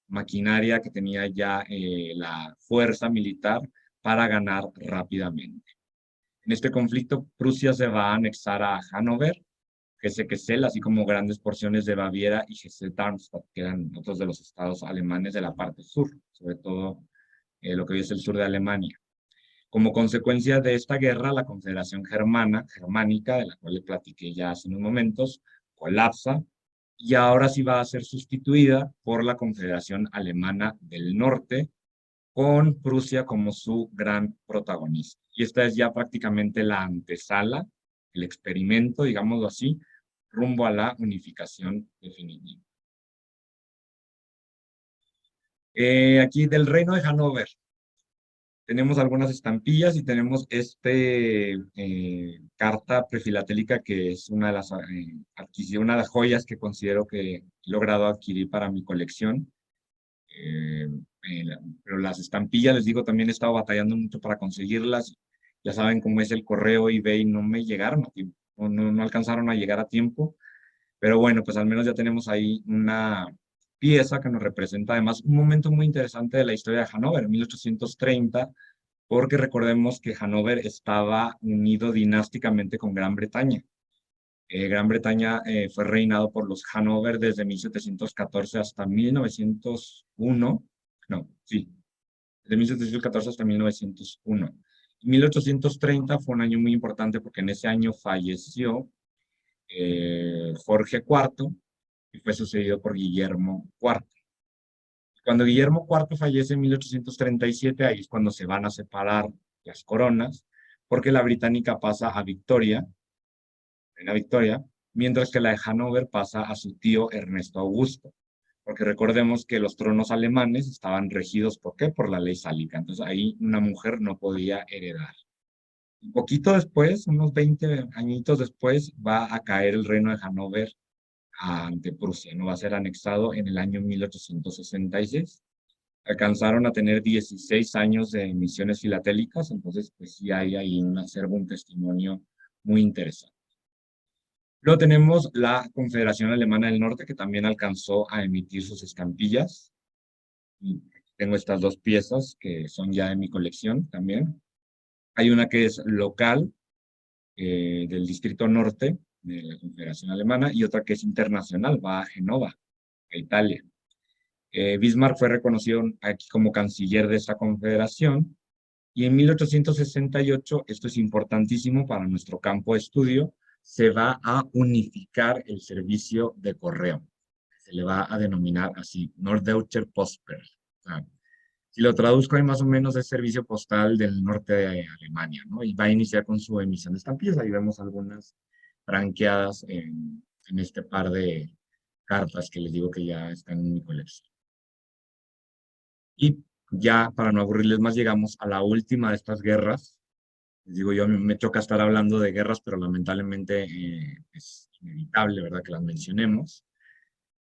maquinaria, que tenía ya la fuerza militar para ganar rápidamente. En este conflicto, Prusia se va a anexar a Hannover, Hesse-Kassel, así como grandes porciones de Baviera y Hesse-Darmstadt, que eran otros de los estados alemanes de la parte sur, sobre todo lo que hoy es el sur de Alemania. Como consecuencia de esta guerra, la Confederación Germánica, de la cual le platiqué ya hace unos momentos, colapsa y ahora sí va a ser sustituida por la Confederación Alemana del Norte, con Prusia como su gran protagonista. Y esta es ya prácticamente la antesala, el experimento, digámoslo así, rumbo a la unificación definitiva. Aquí del Reino de Hannover tenemos algunas estampillas y tenemos carta prefilatélica que es una de las una de las joyas que considero que he logrado adquirir para mi colección. Eh, pero las estampillas, les digo, también he estado batallando mucho para conseguirlas. Ya saben cómo es el correo, eBay, no me llegaron a tiempo, no alcanzaron a llegar a tiempo. Pero bueno, pues al menos ya tenemos ahí una pieza que nos representa además un momento muy interesante de la historia de Hannover, 1830, porque recordemos que Hannover estaba unido dinásticamente con Gran Bretaña. Gran Bretaña fue reinado por los Hannover desde 1714 hasta 1901. No, sí, de 1714 hasta 1901. 1830 fue un año muy importante porque en ese año falleció Jorge IV y fue sucedido por Guillermo IV. Cuando Guillermo IV fallece en 1837, ahí es cuando se van a separar las coronas, porque la británica pasa a Victoria, Reina Victoria, mientras que la de Hannover pasa a su tío Ernesto Augusto, porque recordemos que los tronos alemanes estaban regidos, ¿por qué? Por la ley sálica, entonces ahí una mujer no podía heredar. Un poquito después, unos 20 añitos después, va a caer el reino de Hannover ante Prusia, no va a ser anexado en el año 1866. Alcanzaron a tener 16 años de misiones filatélicas, entonces pues sí hay ahí un acervo, un testimonio muy interesante. Luego tenemos la Confederación Alemana del Norte, que también alcanzó a emitir sus estampillas. Y tengo estas dos piezas que son ya de mi colección también. Hay una que es local, del Distrito Norte de la Confederación Alemana, y otra que es internacional, va a Genova, a Italia. Bismarck fue reconocido aquí como canciller de esta confederación, y en 1868, esto es importantísimo para nuestro campo de estudio, se va a unificar el servicio de correo. Se le va a denominar así, Norddeutscher Postpaar. O sea, si lo traduzco, ahí más o menos es servicio postal del norte de Alemania, ¿no? Y va a iniciar con su emisión de estampillas. Ahí vemos algunas franqueadas en este par de cartas que les digo que ya están en mi colección. Y ya, para no aburrirles más, llegamos a la última de estas guerras. Les digo, yo me choca estar hablando de guerras, pero lamentablemente es inevitable, ¿verdad?, que las mencionemos.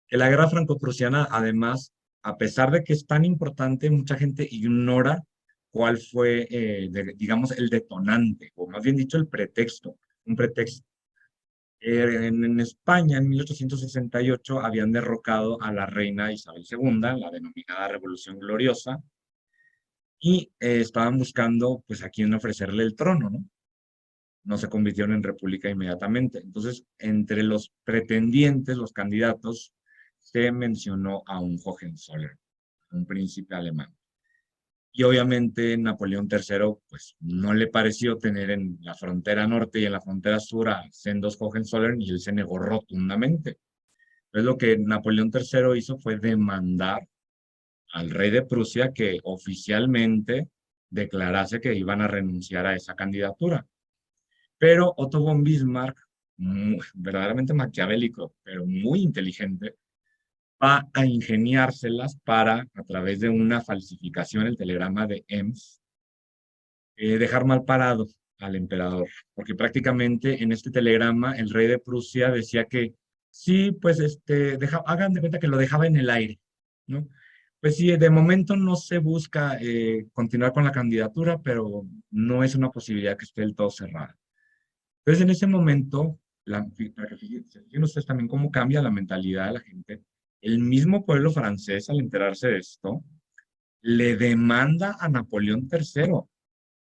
Que la guerra franco-prusiana, además, a pesar de que es tan importante, mucha gente ignora cuál fue, digamos, el detonante, o más bien dicho, el pretexto, un pretexto. En España, en 1868, habían derrocado a la reina Isabel II, la denominada Revolución Gloriosa, y estaban buscando, pues, a quién ofrecerle el trono, ¿no? No se convirtieron en república inmediatamente. Entonces, entre los pretendientes, los candidatos, se mencionó a un Hohenzollern, un príncipe alemán. Y obviamente Napoleón III, pues no le pareció tener en la frontera norte y en la frontera sur a sendos Hohenzollern, y él se negó rotundamente. Entonces lo que Napoleón III hizo fue demandar al rey de Prusia que oficialmente declarase que iban a renunciar a esa candidatura. Pero Otto von Bismarck, verdaderamente maquiavélico, pero muy inteligente, va a ingeniárselas para, a través de una falsificación, el telegrama de Ems, dejar mal parado al emperador. Porque prácticamente en este telegrama el rey de Prusia decía que sí, pues hagan de cuenta que lo dejaba en el aire, ¿no? Pues sí, de momento no se busca continuar con la candidatura, pero no es una posibilidad que esté del todo cerrada. Entonces, en ese momento, para que fíjense ustedes también cómo cambia la mentalidad de la gente, el mismo pueblo francés, al enterarse de esto, le demanda a Napoleón III.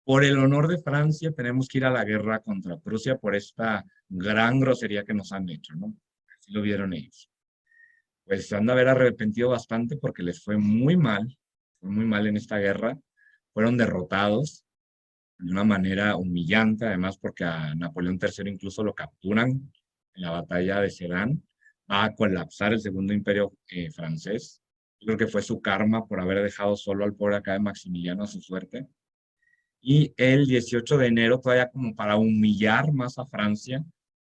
Por el honor de Francia, tenemos que ir a la guerra contra Prusia por esta gran grosería que nos han hecho, ¿no? Así lo vieron ellos. Pues se han de haber arrepentido bastante porque les fue muy mal en esta guerra. Fueron derrotados de una manera humillante, además porque a Napoleón III incluso lo capturan en la batalla de Sedan, va a colapsar el segundo imperio francés. Yo creo que fue su karma por haber dejado solo al pobre acá de Maximiliano a su suerte. Y el 18 de enero, todavía como para humillar más a Francia,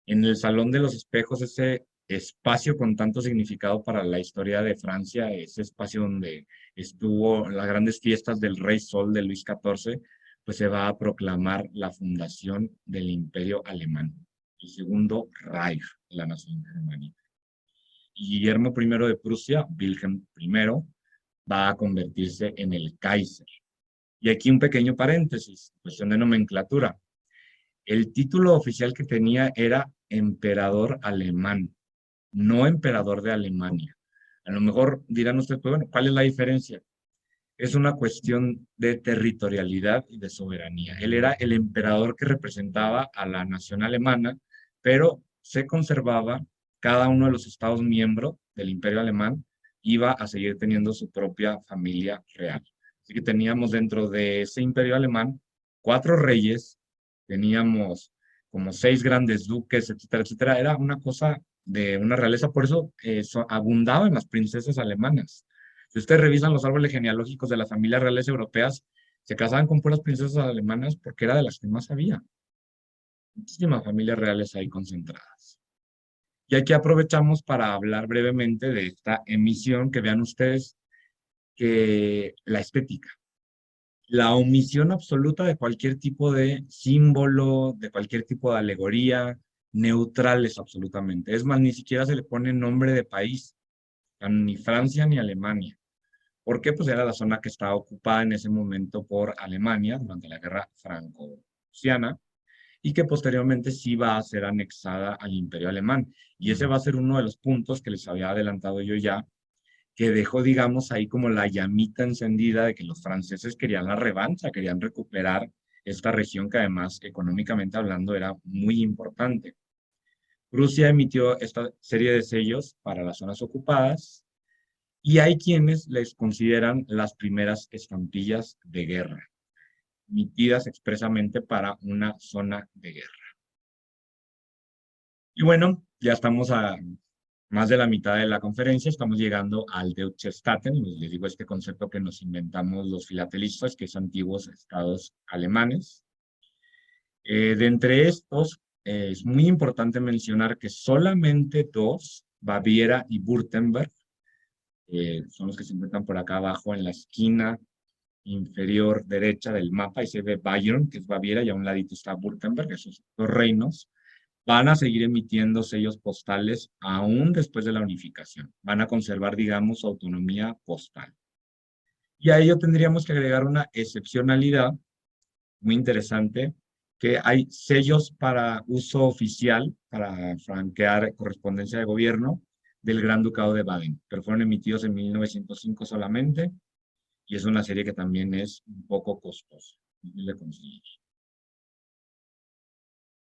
en el Salón de los Espejos, ese espacio con tanto significado para la historia de Francia, ese espacio donde estuvo las grandes fiestas del Rey Sol de Luis XIV, pues se va a proclamar la fundación del Imperio Alemán, el segundo Reich de la nación germánica. Y Guillermo I de Prusia, Wilhelm I, va a convertirse en el Kaiser. Y aquí un pequeño paréntesis, cuestión de nomenclatura. El título oficial que tenía era emperador alemán, no emperador de Alemania. A lo mejor dirán ustedes, pues bueno, ¿cuál es la diferencia? Es una cuestión de territorialidad y de soberanía. Él era el emperador que representaba a la nación alemana, pero se conservaba cada uno de los estados miembros del Imperio Alemán, iba a seguir teniendo su propia familia real. Así que teníamos dentro de ese Imperio Alemán 4 reyes, teníamos como 6 grandes duques, etcétera, etcétera. Era una cosa de una realeza, por eso abundaban las princesas alemanas. Si ustedes revisan los árboles genealógicos de las familias reales europeas, se casaban con puras princesas alemanas porque era de las que más había. Muchísimas familias reales ahí concentradas. Y aquí aprovechamos para hablar brevemente de esta emisión, que vean ustedes que la estética, la omisión absoluta de cualquier tipo de símbolo, de cualquier tipo de alegoría, neutrales absolutamente. Es más, ni siquiera se le pone nombre de país, ni Francia ni Alemania. ¿Por qué? Pues era la zona que estaba ocupada en ese momento por Alemania durante la guerra franco-prusiana y que posteriormente sí va a ser anexada al Imperio Alemán. Y ese va a ser uno de los puntos que les había adelantado yo ya, que dejó, digamos, ahí como la llamita encendida de que los franceses querían la revancha, querían recuperar esta región que además económicamente hablando era muy importante. Rusia emitió esta serie de sellos para las zonas ocupadas y hay quienes les consideran las primeras estampillas de guerra, emitidas expresamente para una zona de guerra. Y bueno, ya estamos a más de la mitad de la conferencia, estamos llegando al Deutschstaaten, les digo este concepto que nos inventamos los filatelistas, que es antiguos estados alemanes. De entre estos, es muy importante mencionar que solamente dos, Baviera y Württemberg, son los que se encuentran por acá abajo en la esquina inferior derecha del mapa, y se ve Bayern, que es Baviera, y a un ladito está Württemberg, esos 2 reinos, van a seguir emitiendo sellos postales aún después de la unificación. Van a conservar, digamos, su autonomía postal. Y a ello tendríamos que agregar una excepcionalidad muy interesante, que hay sellos para uso oficial, para franquear correspondencia de gobierno del Gran Ducado de Baden, pero fueron emitidos en 1905 solamente, y es una serie que también es un poco costosa, difícil de conseguir.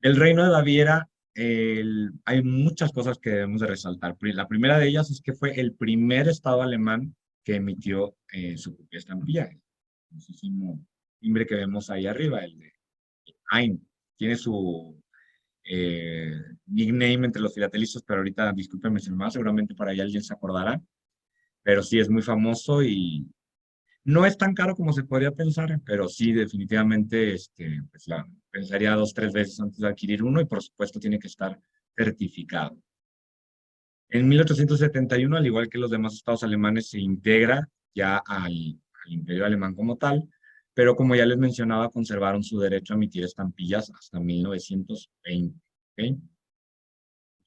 El Reino de Baviera, hay muchas cosas que debemos de resaltar. La primera de ellas es que fue el primer estado alemán que emitió su propia estampilla. El famosísimo timbre que vemos ahí arriba, el de Ein. Tiene su nickname entre los filatelistas, pero ahorita discúlpenme si más, seguramente por ahí alguien se acordará. Pero sí es muy famoso y no es tan caro como se podría pensar, pero sí, definitivamente, pues pensaría 2, 3 veces antes de adquirir uno y por supuesto tiene que estar certificado. En 1871, al igual que los demás estados alemanes, se integra ya al Imperio Alemán como tal, pero como ya les mencionaba, conservaron su derecho a emitir estampillas hasta 1920. ¿Ok?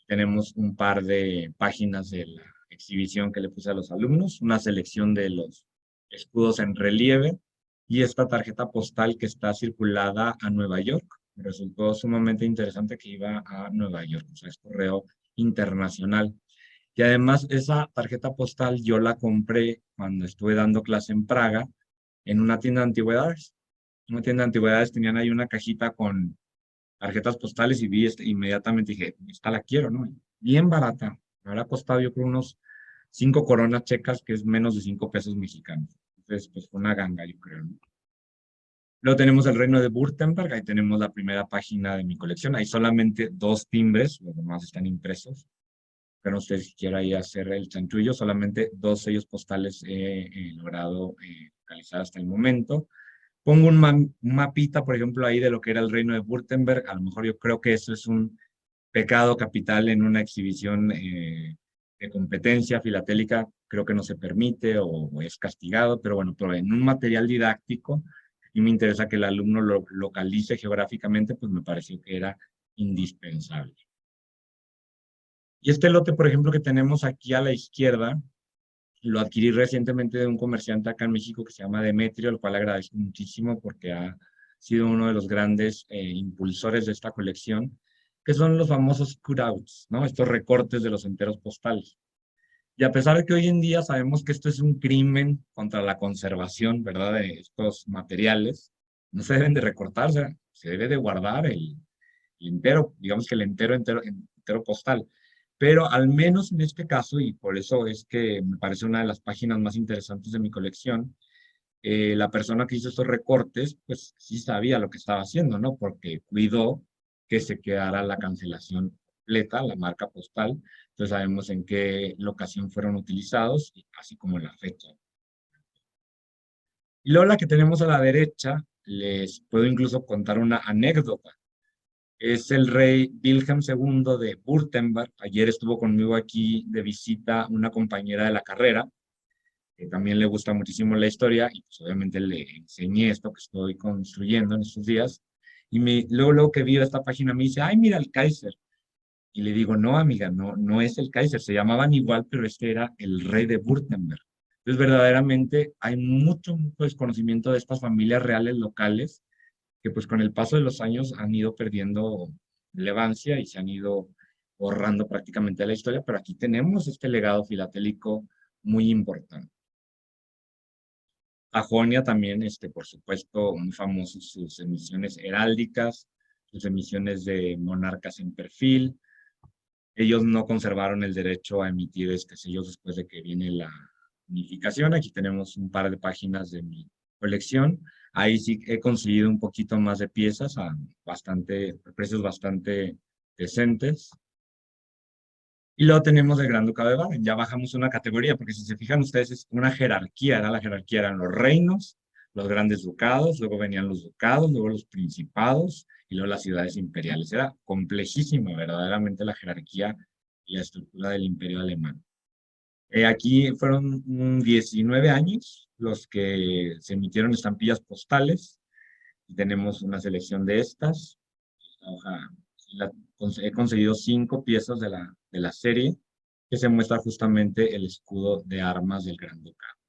Tenemos un par de páginas de la exhibición que le puse a los alumnos, una selección de los escudos en relieve y esta tarjeta postal que está circulada a Nueva York. Me resultó sumamente interesante que iba a Nueva York, o sea, es correo internacional. Y además esa tarjeta postal yo la compré cuando estuve dando clase en Praga en una tienda de antigüedades. Una tienda de antigüedades tenían ahí una cajita con tarjetas postales y vi inmediatamente dije, esta la quiero, ¿no? Bien barata. Me habrá costado yo creo unos 5 coronas checas, que es menos de 5 pesos mexicanos. Entonces, pues fue una ganga, yo creo, ¿no? Luego tenemos el Reino de Württemberg, ahí tenemos la primera página de mi colección. Hay solamente 2 timbres, los demás están impresos. pero no sé si quiera ahí hacer el chanchullo. Solamente 2 sellos postales he logrado localizar hasta el momento. Pongo un mapita, por ejemplo, ahí de lo que era el reino de Württemberg. A lo mejor yo creo que eso es un pecado capital en una exhibición de competencia filatélica. Creo que no se permite o es castigado, pero bueno, pero en un material didáctico y me interesa que el alumno lo localice geográficamente, pues me pareció que era indispensable. Y este lote, por ejemplo, que tenemos aquí a la izquierda, lo adquirí recientemente de un comerciante acá en México que se llama Demetrio, el cual agradezco muchísimo porque ha sido uno de los grandes impulsores de esta colección, que son los famosos cutouts, ¿no? Estos recortes de los enteros postales. Y a pesar de que hoy en día sabemos que esto es un crimen contra la conservación, ¿verdad? De estos materiales, no se deben de recortar, se debe de guardar el entero, digamos que el entero postal. Pero al menos en este caso, y por eso es que me parece una de las páginas más interesantes de mi colección, la persona que hizo estos recortes, pues sí sabía lo que estaba haciendo, ¿no? Porque cuidó que se quedara la cancelación completa, la marca postal, entonces sabemos en qué locación fueron utilizados, así como la fecha. Y luego la que tenemos a la derecha, les puedo incluso contar una anécdota. Es el rey Wilhelm II de Württemberg. Ayer estuvo conmigo aquí de visita una compañera de la carrera, que también le gusta muchísimo la historia, y pues obviamente le enseñé esto que estoy construyendo en estos días. Y luego que vio esta página me dice, ay, mira el Kaiser. Y le digo, no, amiga, no, no es el Kaiser, se llamaban igual, pero este era el rey de Württemberg. Entonces, verdaderamente hay mucho desconocimiento de estas familias reales locales que pues con el paso de los años han ido perdiendo relevancia y se han ido borrando prácticamente de la historia, pero aquí tenemos este legado filatélico muy importante. Sajonia también, por supuesto, muy famoso sus emisiones heráldicas, sus emisiones de monarcas en perfil. Ellos no conservaron el derecho a emitir sellos después de que viene la unificación. Aquí tenemos un par de páginas de mi colección. Ahí sí he conseguido un poquito más de piezas a precios bastante decentes. Y luego tenemos el Gran Ducado de Baden. Ya bajamos una categoría, porque si se fijan ustedes, es una jerarquía, ¿no? La jerarquía eran los reinos, los grandes ducados, luego venían los ducados, luego los principados y luego las ciudades imperiales. Era complejísima verdaderamente la jerarquía y la estructura del imperio alemán. Aquí fueron 19 años los que se emitieron estampillas postales y tenemos una selección de estas. Hoja, he conseguido 5 piezas de la serie que se muestra justamente el escudo de armas del Gran Ducado.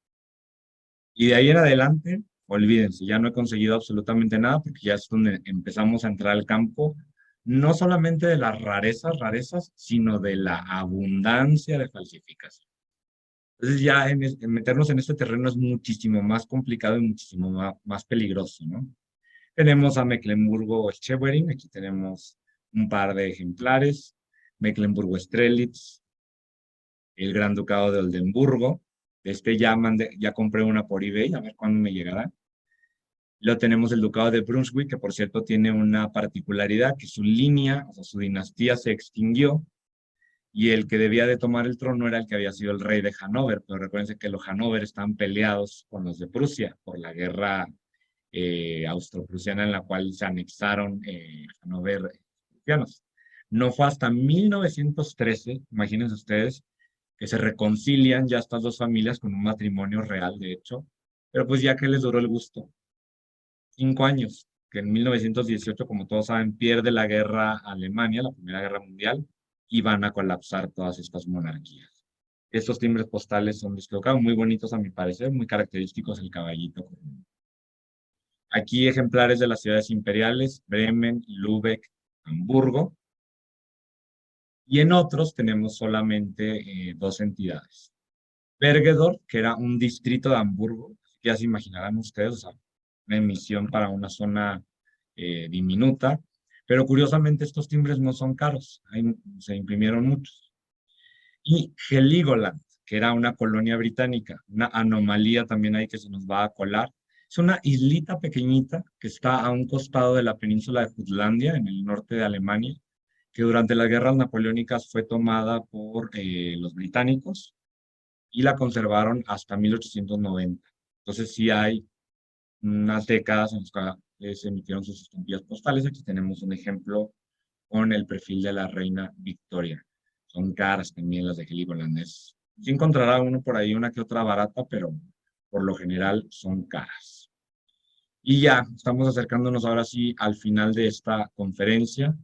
Y de ahí en adelante, olvídense, ya no he conseguido absolutamente nada porque ya es donde empezamos a entrar al campo, no solamente de las rarezas, sino de la abundancia de falsificación. Entonces ya en meternos en este terreno es muchísimo más complicado y muchísimo más peligroso, ¿no? Tenemos a Mecklemburgo-Schwerin, aquí tenemos un par de ejemplares, Mecklemburgo-Strelitz, el Gran Ducado de Oldenburgo, ya compré una por eBay, a ver cuándo me llegará. Luego tenemos el Ducado de Brunswick, que por cierto tiene una particularidad, que su línea, o sea, su dinastía se extinguió, y el que debía de tomar el trono era el que había sido el rey de Hannover, pero recuerden que los Hannover están peleados con los de Prusia por la guerra austro-prusiana en la cual se anexaron Hannover prusianos. No fue hasta 1913, imagínense ustedes, que se reconcilian ya estas dos familias con un matrimonio real, de hecho, pero pues ya que les duró el gusto, 5 años, que en 1918, como todos saben, pierde la guerra Alemania, la Primera Guerra Mundial, y van a colapsar todas estas monarquías. Estos timbres postales son descolocados, muy bonitos a mi parecer, muy característicos el caballito. Aquí ejemplares de las ciudades imperiales, Bremen, Lübeck, Hamburgo, y en otros tenemos solamente 2 entidades. Bergedorf, que era un distrito de Hamburgo, ya se imaginarán ustedes, o sea, una emisión para una zona diminuta, pero curiosamente estos timbres no son caros, se imprimieron muchos. Y Heligoland, que era una colonia británica, una anomalía también ahí que se nos va a colar. Es una islita pequeñita que está a un costado de la península de Jutlandia, en el norte de Alemania, que durante las guerras napoleónicas fue tomada por los británicos y la conservaron hasta 1890. Entonces sí hay unas décadas en las que se emitieron sus estampillas postales. Aquí tenemos un ejemplo con el perfil de la reina Victoria. Son caras también las de Heligoland. Sí encontrará uno por ahí una que otra barata, pero por lo general son caras. Y ya, estamos acercándonos ahora sí al final de esta conferencia,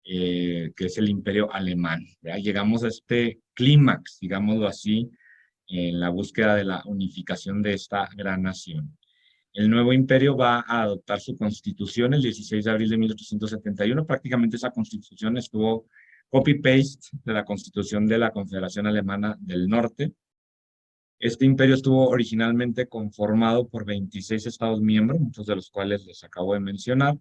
que es el Imperio Alemán. Ya llegamos a este clímax, digámoslo así, en la búsqueda de la unificación de esta gran nación. El nuevo imperio va a adoptar su constitución el 16 de abril de 1871. Prácticamente esa constitución estuvo copy-paste de la constitución de la Confederación Alemana del Norte. Este imperio estuvo originalmente conformado por 26 estados miembros, muchos de los cuales les acabo de mencionar,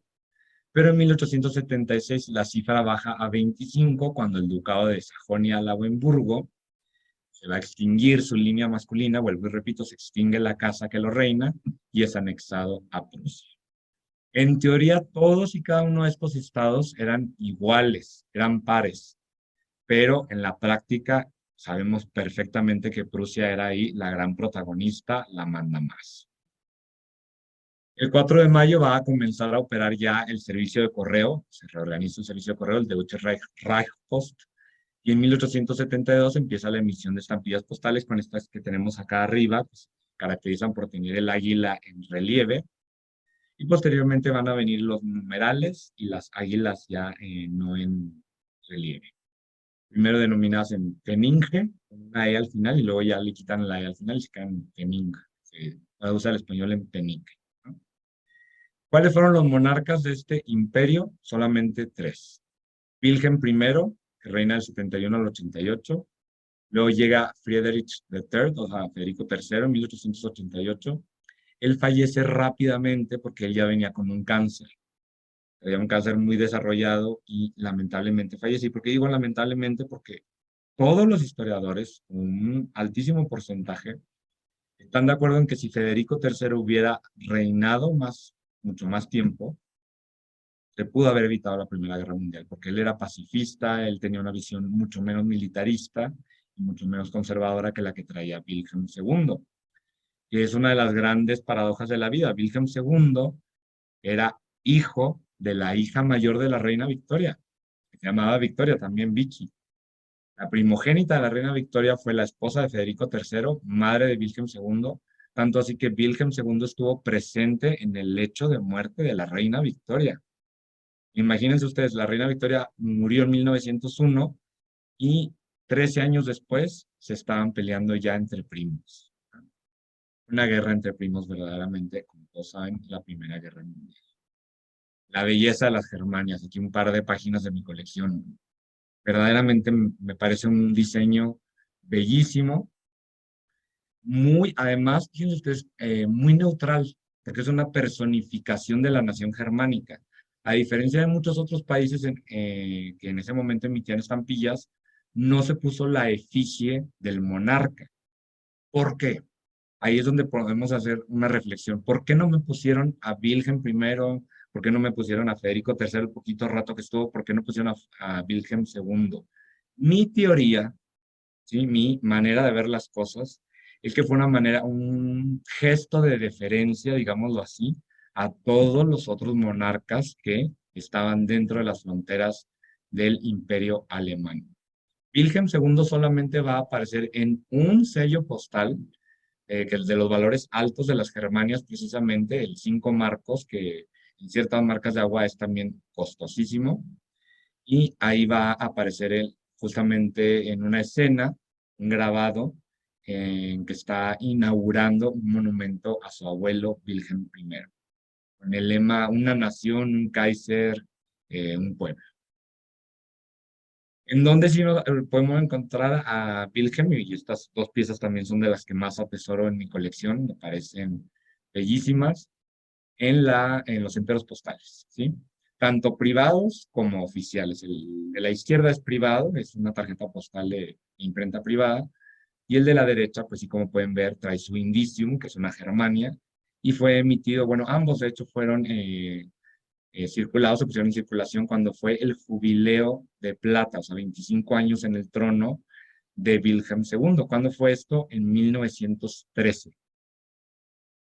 pero en 1876 la cifra baja a 25 cuando el ducado de Sajonia-Lauenburgo se va a extinguir su línea masculina, vuelvo y repito, se extingue la casa que lo reina y es anexado a Prusia. En teoría, todos y cada uno de estos estados eran iguales, eran pares, pero en la práctica sabemos perfectamente que Prusia era ahí la gran protagonista, la manda más. El 4 de mayo va a comenzar a operar ya el servicio de correo, se reorganiza el servicio de correo, el Deutsche Reichspost, y en 1872 empieza la emisión de estampillas postales con estas que tenemos acá arriba, que se caracterizan por tener el águila en relieve, y posteriormente van a venir los numerales y las águilas ya no en relieve. Primero denominadas en Peninge, con una E al final, y luego ya le quitan la E al final y se quedan en Peninge. Se usa el español en Peninge, ¿no? ¿Cuáles fueron los monarcas de este imperio? Solamente tres. Wilhelm I, que reina del 71 al 88. Luego llega Friedrich III, o sea, Federico III, en 1888. Él fallece rápidamente porque él ya venía con un cáncer. Tenía un cáncer muy desarrollado y lamentablemente falleció. ¿Y por qué digo lamentablemente? Porque todos los historiadores, un altísimo porcentaje, están de acuerdo en que si Federico III hubiera reinado mucho más tiempo, se pudo haber evitado la Primera Guerra Mundial, porque él era pacifista, él tenía una visión mucho menos militarista y mucho menos conservadora que la que traía Wilhelm II, que es una de las grandes paradojas de la vida. Wilhelm II era hijo de la hija mayor de la reina Victoria, que se llamaba Victoria, también Vicky. La primogénita de la reina Victoria fue la esposa de Federico III, madre de Wilhelm II, tanto así que Wilhelm II estuvo presente en el lecho de muerte de la reina Victoria. Imagínense ustedes, la reina Victoria murió en 1901 y 13 años después se estaban peleando ya entre primos. Una guerra entre primos verdaderamente, como todos saben, la Primera Guerra Mundial. La belleza de las Germanias, aquí un par de páginas de mi colección. Verdaderamente me parece un diseño bellísimo, muy, además, fíjense ustedes, muy neutral, porque es una personificación de la nación germánica. A diferencia de muchos otros países que en ese momento emitían estampillas, no se puso la efigie del monarca. ¿Por qué? Ahí es donde podemos hacer una reflexión. ¿Por qué no me pusieron a Wilhelm I? ¿Por qué no me pusieron a Federico III el poquito rato que estuvo? ¿Por qué no pusieron a Wilhelm II? Mi teoría, ¿sí? Mi manera de ver las cosas es que fue una manera, un gesto de deferencia, digámoslo así, a todos los otros monarcas que estaban dentro de las fronteras del Imperio Alemán. Wilhelm II solamente va a aparecer en un sello postal, que es de los valores altos de las Germanias, precisamente el 5 marcos, que en ciertas marcas de agua es también costosísimo, y ahí va a aparecer él justamente en una escena, un grabado, en que está inaugurando un monumento a su abuelo Wilhelm I, con el lema una nación, un Kaiser, un pueblo. En donde sí podemos encontrar a Wilhelm, y estas dos piezas también son de las que más atesoro en mi colección, me parecen bellísimas, en los enteros postales, ¿sí? Tanto privados como oficiales. El de la izquierda es privado, es una tarjeta postal de imprenta privada, y el de la derecha, pues sí, como pueden ver, trae su indicium, que es una Germania, y fue emitido, bueno, ambos de hecho fueron circulados, se pusieron en circulación cuando fue el jubileo de plata, o sea, 25 años en el trono de Wilhelm II. ¿Cuándo fue esto? En 1913.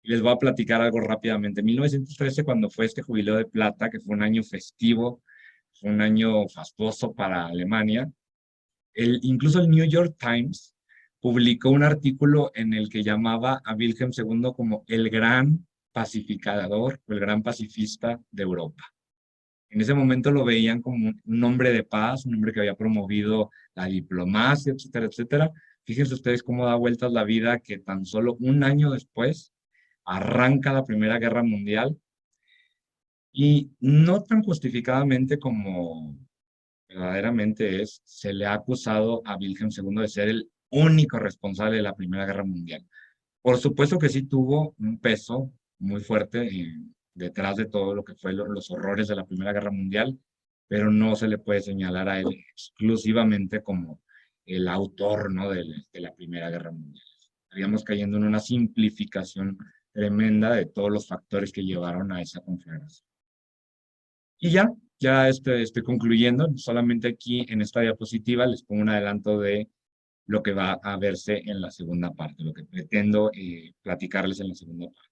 Y les voy a platicar algo rápidamente. En 1913, cuando fue este jubileo de plata, que fue un año festivo, fue un año fastuoso para Alemania, incluso el New York Times publicó un artículo en el que llamaba a Wilhelm II como el gran pacificador o el gran pacifista de Europa. En ese momento lo veían como un hombre de paz, un hombre que había promovido la diplomacia, etcétera, etcétera. Fíjense ustedes cómo da vueltas la vida, que tan solo un año después arranca la Primera Guerra Mundial, y no tan justificadamente como verdaderamente es, se le ha acusado a Wilhelm II de ser el único responsable de la Primera Guerra Mundial. Por supuesto que sí tuvo un peso muy fuerte detrás de todo lo que fue los horrores de la Primera Guerra Mundial, pero no se le puede señalar a él exclusivamente como el autor, ¿no?, de la Primera Guerra Mundial. Estaríamos cayendo en una simplificación tremenda de todos los factores que llevaron a esa conflagración. Y ya estoy concluyendo. Solamente aquí en esta diapositiva les pongo un adelanto de lo que va a verse en la segunda parte, lo que pretendo platicarles en la segunda parte.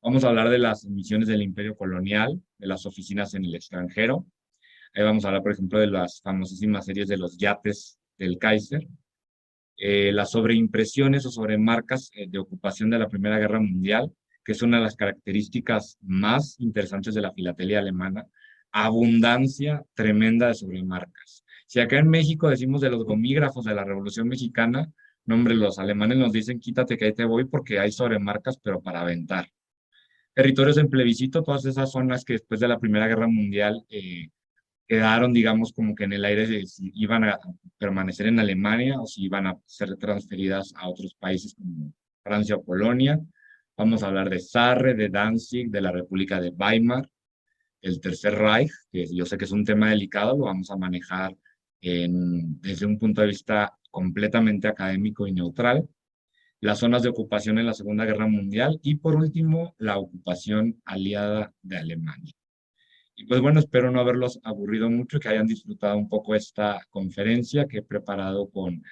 Vamos a hablar de las misiones del Imperio Colonial, de las oficinas en el extranjero. Ahí vamos a hablar, por ejemplo, de las famosísimas series de los yates del Kaiser, las sobreimpresiones o sobremarcas de ocupación de la Primera Guerra Mundial, que es una de las características más interesantes de la filatelia alemana, abundancia tremenda de sobremarcas. Si acá en México decimos de los gomígrafos de la Revolución Mexicana, no, hombre, los alemanes nos dicen quítate que ahí te voy, porque hay sobremarcas, pero para aventar. Territorios en plebiscito, todas esas zonas que después de la Primera Guerra Mundial quedaron, digamos, como que en el aire de si iban a permanecer en Alemania o si iban a ser transferidas a otros países como Francia o Polonia. Vamos a hablar de Sarre, de Danzig, de la República de Weimar, el Tercer Reich, que yo sé que es un tema delicado, lo vamos a manejar desde un punto de vista completamente académico y neutral. Las zonas de ocupación en la Segunda Guerra Mundial y, por último, la ocupación aliada de Alemania. Y pues bueno, espero no haberlos aburrido mucho, que hayan disfrutado un poco esta conferencia que he preparado con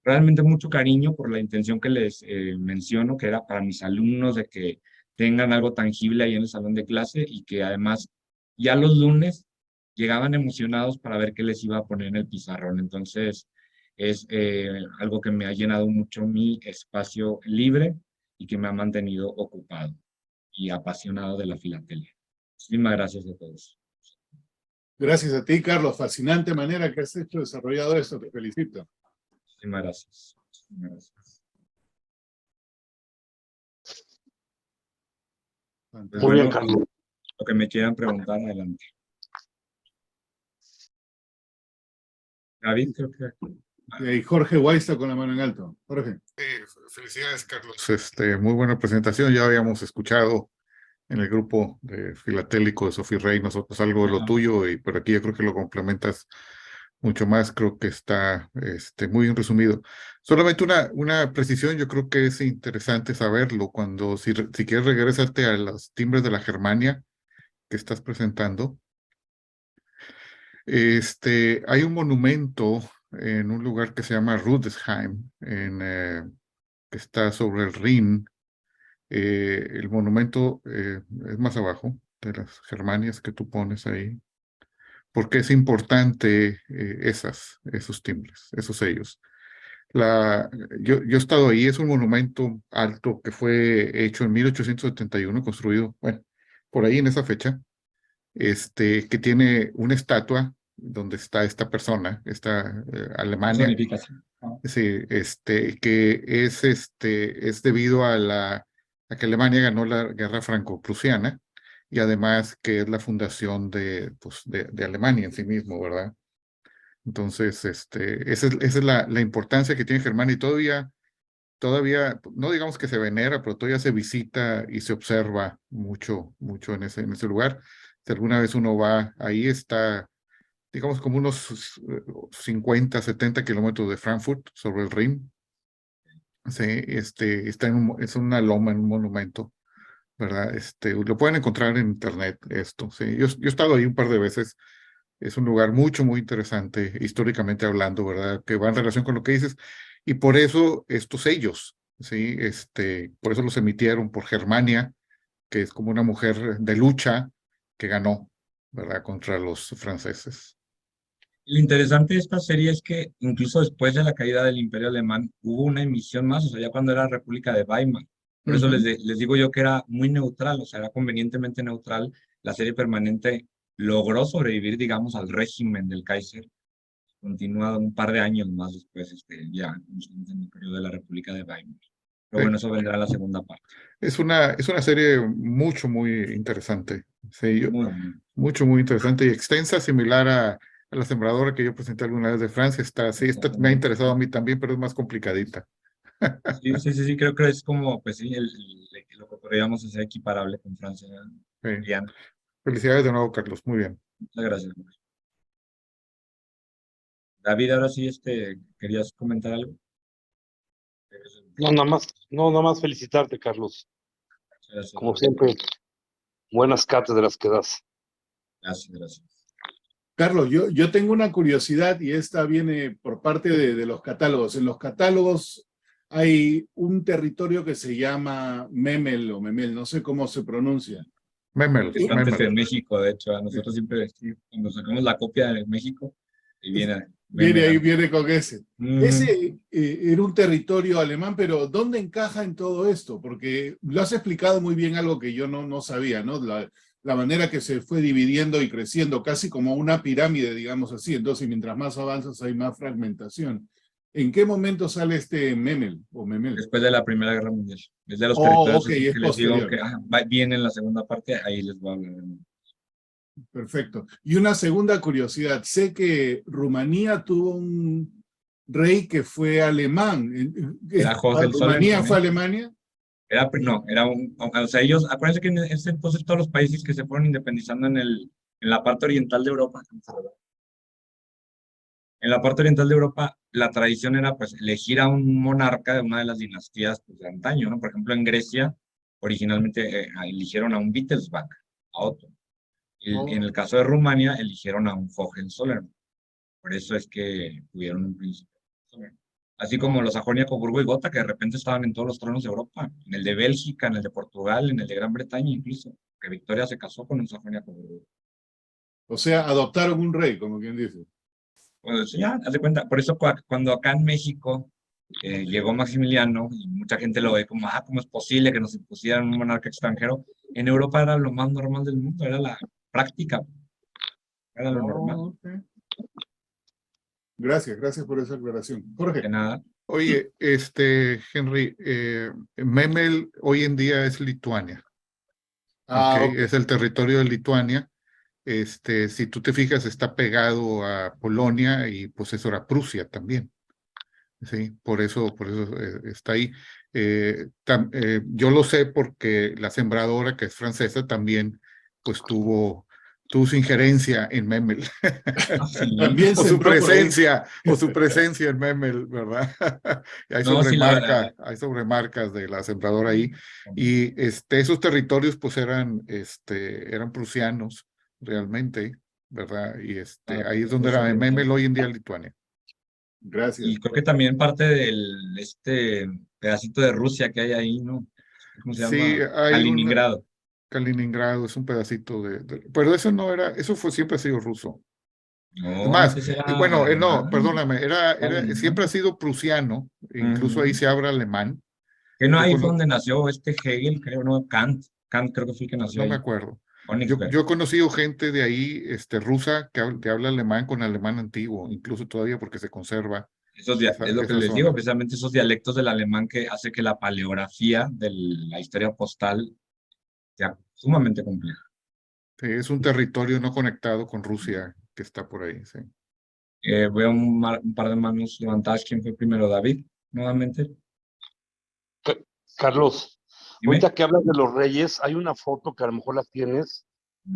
realmente mucho cariño por la intención que les menciono, que era para mis alumnos, de que tengan algo tangible ahí en el salón de clase, y que además ya los lunes llegaban emocionados para ver qué les iba a poner en el pizarrón. Entonces es algo que me ha llenado mucho mi espacio libre y que me ha mantenido ocupado y apasionado de la filatelia. Muchísimas gracias a todos. Gracias a ti, Carlos. Fascinante manera que has hecho desarrollado esto. Te felicito. Muchísimas gracias. Muchísimas gracias. Pues Muy bien, bueno, Carlos. lo que me quieran preguntar, adelante. David, creo que... Y Jorge Guay está con la mano en alto. Jorge. Felicidades, Carlos. Muy buena presentación. Ya habíamos escuchado en el grupo de filatélico de Sophie Rey nosotros algo de lo tuyo, y por aquí yo creo que lo complementas mucho más. Creo que está muy bien resumido. Solamente una precisión, yo creo que es interesante saberlo cuando, si quieres regresarte a los timbres de la Germania que estás presentando. Hay un monumento en un lugar que se llama Rudesheim, que está sobre el Rin. El monumento es más abajo de las Germanias que tú pones ahí, porque es importante esos timbres, esos sellos. Yo he estado ahí. Es un monumento alto que fue hecho en 1871, construido, bueno, por ahí en esa fecha, que tiene una estatua donde está esta persona, esta Alemania. Zonificación. Sí, que es debido a que Alemania ganó la guerra franco-prusiana, y además que es la fundación de Alemania en sí mismo, ¿verdad? Entonces, esa es la importancia que tiene Germania, y todavía, no digamos que se venera, pero todavía se visita y se observa mucho, mucho en ese lugar. Si alguna vez uno va, ahí está, digamos, como unos 50, 70 kilómetros de Frankfurt, sobre el Rin. Sí, es una loma, en un monumento ¿verdad? Lo pueden encontrar en internet esto, sí. Yo he estado ahí un par de veces. Es un lugar muy interesante, históricamente hablando, ¿verdad? Que va en relación con lo que dices. Y por eso estos sellos, ¿sí? Por eso los emitieron por Germania, que es como una mujer de lucha que ganó, ¿verdad? Contra los franceses. Lo interesante de esta serie es que incluso después de la caída del Imperio Alemán hubo una emisión más, o sea, ya cuando era República de Weimar. Por eso Ujú. les digo yo que era muy neutral, o sea, era convenientemente neutral. La serie permanente logró sobrevivir, digamos, al régimen del Kaiser. Continúa un par de años más después, ya en el periodo de la República de Weimar. Pero Sí. bueno, eso vendrá en la segunda parte. Es una serie muy interesante. Sí, Muy, muy interesante y extensa, similar a La Sembradora que yo presenté alguna vez de Francia. Sí, esta me ha exactamente. interesado a mí también, pero es más complicadita. Sí, creo que es como, pues sí, lo que podríamos hacer equiparable con Francia. Sí. Bien, Felicidades de nuevo, Carlos. Muy bien. muchas gracias. David, ahora sí, ¿querías comentar algo? No, nada más felicitarte, Carlos. Gracias, Como siempre, buenas cátedras que das. gracias. Carlos, yo tengo una curiosidad y esta viene por parte de los catálogos. En los catálogos hay un territorio que se llama Memel o Memel, no sé cómo se pronuncia. Memel, Es antes de Memel. México, de hecho, a nosotros siempre, sí, cuando sacamos la copia de México, y viene, Viene ahí, meme. viene con ese. Mm, Ese era un territorio alemán, pero ¿dónde encaja en todo esto? Porque lo has explicado muy bien, algo que yo no sabía, ¿no? La manera que se fue dividiendo y creciendo, casi como una pirámide, digamos así. Entonces, mientras más avanzas, hay más fragmentación. ¿En qué momento sale este Memel o Memel? Después de la Primera Guerra Mundial. Es de los Oh, territorios ok, estos es que les digo posterior. que viene en la segunda parte, ahí les voy a hablar. Perfecto. Y una segunda curiosidad. Sé que Rumanía tuvo un rey que fue alemán. Era Hohenzollern ¿Rumanía fue también. Alemania? No, o sea, ellos, acuérdense que en ese entonces todos los países que se fueron independizando en la parte oriental de Europa, en la parte oriental de Europa, la tradición era pues elegir a un monarca de una de las dinastías pues, de antaño, ¿no? Por ejemplo, en Grecia, originalmente eligieron a un Wittelsbach, a otro. Y en Oh. el caso de Rumania, eligieron a un Hohenzollern. Por eso es que tuvieron un príncipe. Así como los Sajonia-Coburgo y Gotha, que de repente estaban en todos los tronos de Europa, en el de Bélgica, en el de Portugal, en el de Gran Bretaña incluso, que Victoria se casó con un Sajonia-Coburgo. O sea, adoptaron un rey, como quien dice. Pues ya, haz de cuenta, por eso cuando acá en México llegó Maximiliano, y mucha gente lo ve como, ¿cómo es posible que nos impusieran un monarca extranjero? En Europa era lo más normal del mundo, era la práctica, era lo normal. Oh, ok. Gracias por esa aclaración. De Jorge. nada. Oye, Henry, Memel hoy en día es Lituania. Ok, Ah, ok. es el territorio de Lituania. Si tú te fijas, está pegado a Polonia y pues eso era Prusia también. Sí, por eso está ahí. Yo lo sé porque la sembradora, que es francesa, también pues tuvo su injerencia en Memel. Sí. También sembró por ahí. O su presencia en Memel, ¿verdad? Y No, sí, la verdad. hay sobremarcas de la sembradora ahí. Y esos territorios pues eran prusianos realmente, ¿verdad? Y ahí es donde era Memel, hoy en día Lituania. Y Gracias. creo que también parte del pedacito de Rusia que hay ahí, ¿no? ¿Cómo se Sí, llama? hay un Kaliningrado. Kaliningrado, es un pedacito pero eso no era, eso siempre ha sido ruso. Es No, más, antes era bueno, no, alemán. perdóname, siempre ha Alemán. sido prusiano, incluso ahí Ujú. se habla alemán. Que no, Yo ahí fue cono- donde nació Hegel, creo, ¿no? Kant. Kant creo que fue el que nació no me ahí. acuerdo. Königsberg. Yo he conocido gente de ahí, rusa, que habla alemán con alemán antiguo, incluso todavía porque se conserva Es lo que esa les digo, zona. precisamente esos dialectos del alemán que hace que la paleografía de la historia postal sea sumamente compleja. Sí, es un territorio no conectado con Rusia que está por ahí, sí. Veo un par de manos levantadas. ¿Quién fue primero? David, nuevamente. Carlos, Dime. ahorita que hablas de los reyes, hay una foto que a lo mejor la tienes,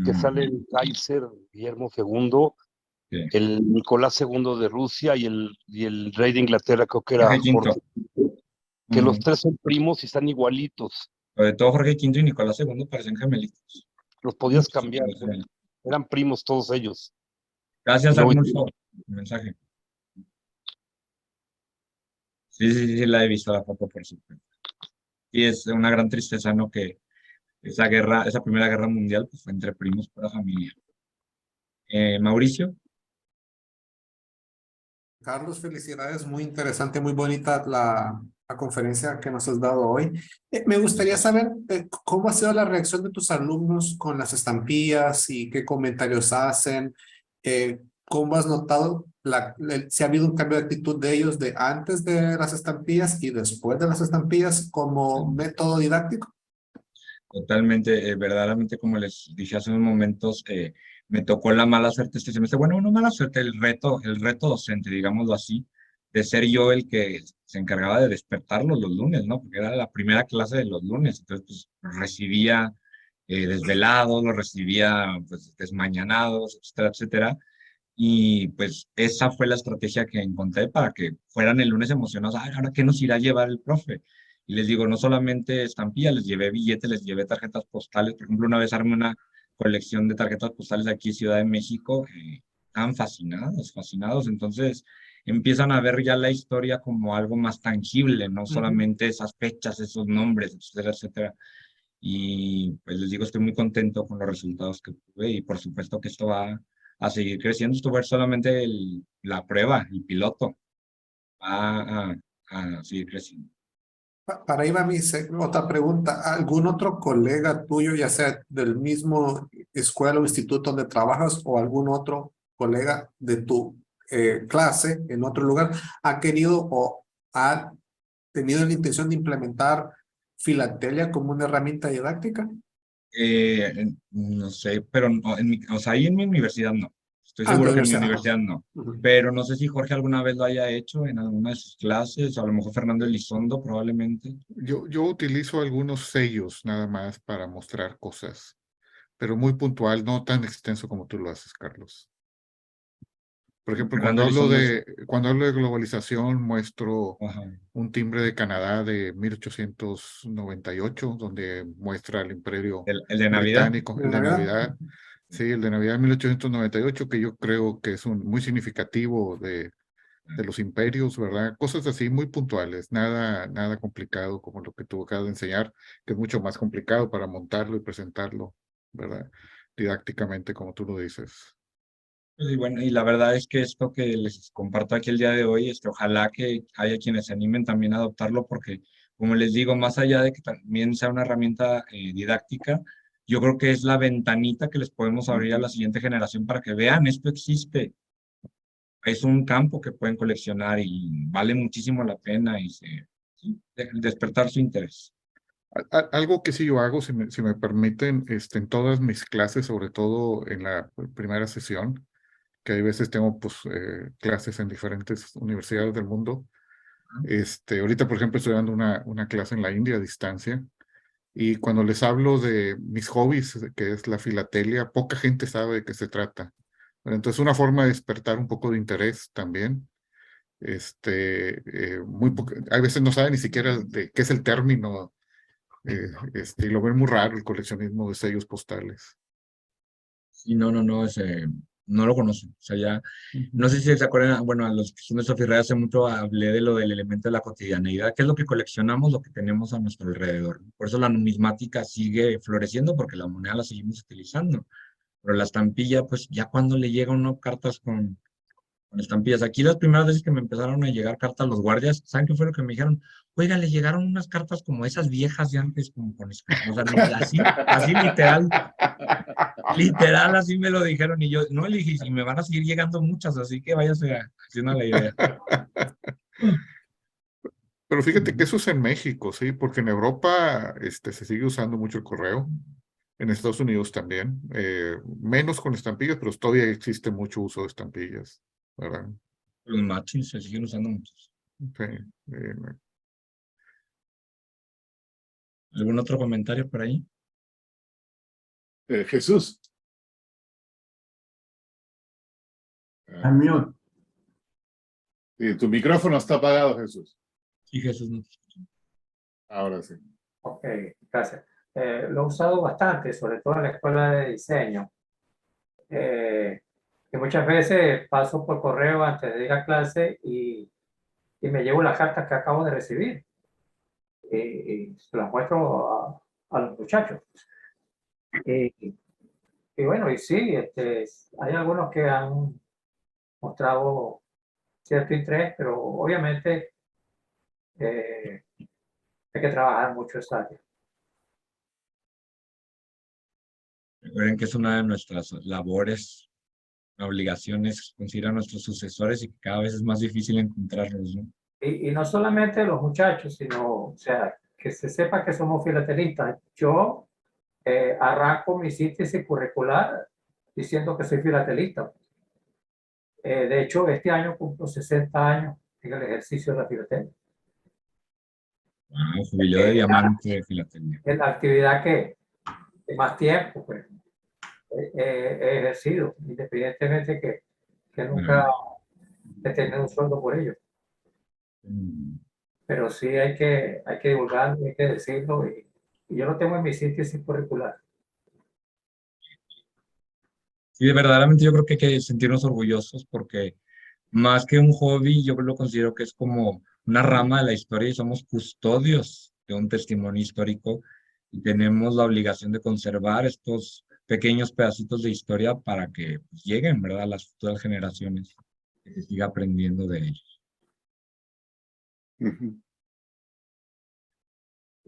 que Mm, sale el Kaiser Guillermo II, sí. el Nicolás II de Rusia y el rey de Inglaterra, creo que era Jorge Jorge, V. que los Ujú. tres son primos y están igualitos. Sobre todo Jorge V y Nicolás II parecen gemelitos. Los podías Muchos cambiar, gemelos. eran primos todos ellos. Gracias, Y luego, Arnulfo, por el mensaje. Sí, sí, sí, la he visto la foto, por supuesto. Y es una gran tristeza, ¿no? Que esa guerra, esa Primera Guerra Mundial, pues fue entre primos, pura familia. Mauricio, Carlos, felicidades, muy interesante, muy bonita la conferencia que nos has dado hoy. Me gustaría saber cómo ha sido la reacción de tus alumnos con las estampillas y qué comentarios hacen. ¿Cómo has notado si ha habido un cambio de actitud de ellos de antes de las estampillas y después de las estampillas como método didáctico? totalmente, verdaderamente, como les dije hace unos momentos, me tocó la mala suerte este semestre. Bueno, no mala suerte, el reto docente, digámoslo así, de ser yo el que se encargaba de despertarlos los lunes, ¿no? Porque era la primera clase de los lunes, entonces, pues, los recibía desvelados, los recibía, pues, desmañanados, etcétera, etcétera. Y pues esa fue la estrategia que encontré para que fueran el lunes emocionados. Ay, ¿ahora qué nos irá a llevar el profe? Y les digo, no solamente estampillas, les llevé billetes, les llevé tarjetas postales. Por ejemplo, una vez armé una colección de tarjetas postales aquí en Ciudad de México. Estaban fascinados, fascinados. Entonces empiezan a ver ya la historia como algo más tangible, no solamente esas fechas, esos nombres, etcétera, etcétera. Y pues les digo, estoy muy contento con los resultados que tuve y por supuesto que esto va a seguir creciendo. Esto va a ser solamente la prueba, el piloto, va a seguir creciendo. Para ahí va otra pregunta. ¿Algún otro colega tuyo, ya sea del mismo escuela o instituto donde trabajas o algún otro colega de tu clase en otro lugar, ha querido o ha tenido la intención de implementar filatelia como una herramienta didáctica? No sé, pero o sea, ahí en mi universidad no. Estoy Ah, en tu seguro que en mi universidad. Ajá. universidad no. Ujú. Pero no sé si Jorge alguna vez lo haya hecho en alguna de sus clases, o a lo mejor Fernando Elizondo probablemente. Yo utilizo algunos sellos nada más para mostrar cosas, pero muy puntual, no tan extenso como tú lo haces, Carlos. Por ejemplo, Fernando Elizondo es... cuando hablo de globalización, muestro Ajá. un timbre de Canadá de 1898, donde muestra el imperio El de Navidad. británico, ¿De el de Navidad? Navidad. Sí, el de Navidad de 1898, que yo creo que es muy significativo de los imperios, ¿verdad? Cosas así muy puntuales, nada complicado como lo que tú acabas de enseñar, que es mucho más complicado para montarlo y presentarlo, ¿verdad? Didácticamente, como tú lo dices. Y bueno, y la verdad es que esto que les comparto aquí el día de hoy, ojalá que haya quienes se animen también a adoptarlo, porque como les digo, más allá de que también sea una herramienta didáctica, yo creo que es la ventanita que les podemos abrir a la siguiente generación para que vean, esto existe, es un campo que pueden coleccionar y vale muchísimo la pena y sí, despertar su interés. Algo que sí yo hago, si me permiten, en todas mis clases, sobre todo en la primera sesión, que hay veces tengo pues, clases en diferentes universidades del mundo. Ahorita, por ejemplo, estoy dando una clase en la India a distancia, y cuando les hablo de mis hobbies, que es la filatelia, poca gente sabe de qué se trata. Bueno, entonces, una forma de despertar un poco de interés también. Hay veces no saben ni siquiera de qué es el término, y lo ven muy raro el coleccionismo de sellos postales. Y no, no lo conozco. O sea, ya, no Ujú. sé si se acuerdan, bueno, a los que son de Sofía hace mucho hablé de lo del elemento de la cotidianeidad, que es lo que coleccionamos, lo que tenemos a nuestro alrededor. Por eso la numismática sigue floreciendo, porque la moneda la seguimos utilizando. Pero la estampilla, pues ya cuando le llega a uno cartas con estampillas. Aquí las primeras veces que me empezaron a llegar cartas los guardias, ¿saben qué fue lo que me dijeron? Oiga, le llegaron unas cartas como esas viejas de antes, como con o sea, así literal. Literal, así me lo dijeron y yo, no, le dije, y me van a seguir llegando muchas, así que váyase haciendo la idea. Pero fíjate que eso es en México, sí, porque en Europa se sigue usando mucho el correo, en Estados Unidos también, menos con estampillas, pero todavía existe mucho uso de estampillas, ¿verdad? Los matchings se siguen usando muchos. Sí, eh, ¿Algún otro comentario por ahí? Jesús. Unmute. Tu micrófono está apagado, Jesús. Sí, Jesús. No. Ahora sí. Ok, gracias. Lo he usado bastante, sobre todo en la escuela de diseño. Que muchas veces paso por correo antes de ir a clase y me llevo las cartas que acabo de recibir y se las muestro a los muchachos. Y bueno, y sí, hay algunos que han mostrado cierto interés, pero obviamente hay que trabajar mucho esa área. Recuerden que es una de nuestras labores, obligaciones, conseguir a nuestros sucesores y que cada vez es más difícil encontrarlos, ¿no? Y no solamente los muchachos, sino, o sea, que se sepa que somos filatelistas. Yo arranco mi síntesis curricular diciendo que soy filatelista. De hecho, este año cumplo 60 años en el ejercicio de la filatelia. Wow, jubileo de diamante de filatelia. Es la actividad que más tiempo pues, he ejercido, independientemente que nunca he tenido un sueldo por ello. Pero sí hay que divulgarlo, hay que decirlo, y yo lo tengo en mi síntesis curricular. Sí, verdaderamente yo creo que hay que sentirnos orgullosos porque más que un hobby, yo lo considero que es como una rama de la historia y somos custodios de un testimonio histórico y tenemos la obligación de conservar estos pequeños pedacitos de historia para que pues, lleguen, ¿verdad?, a las futuras generaciones, que se siga aprendiendo de ellos. Ujú.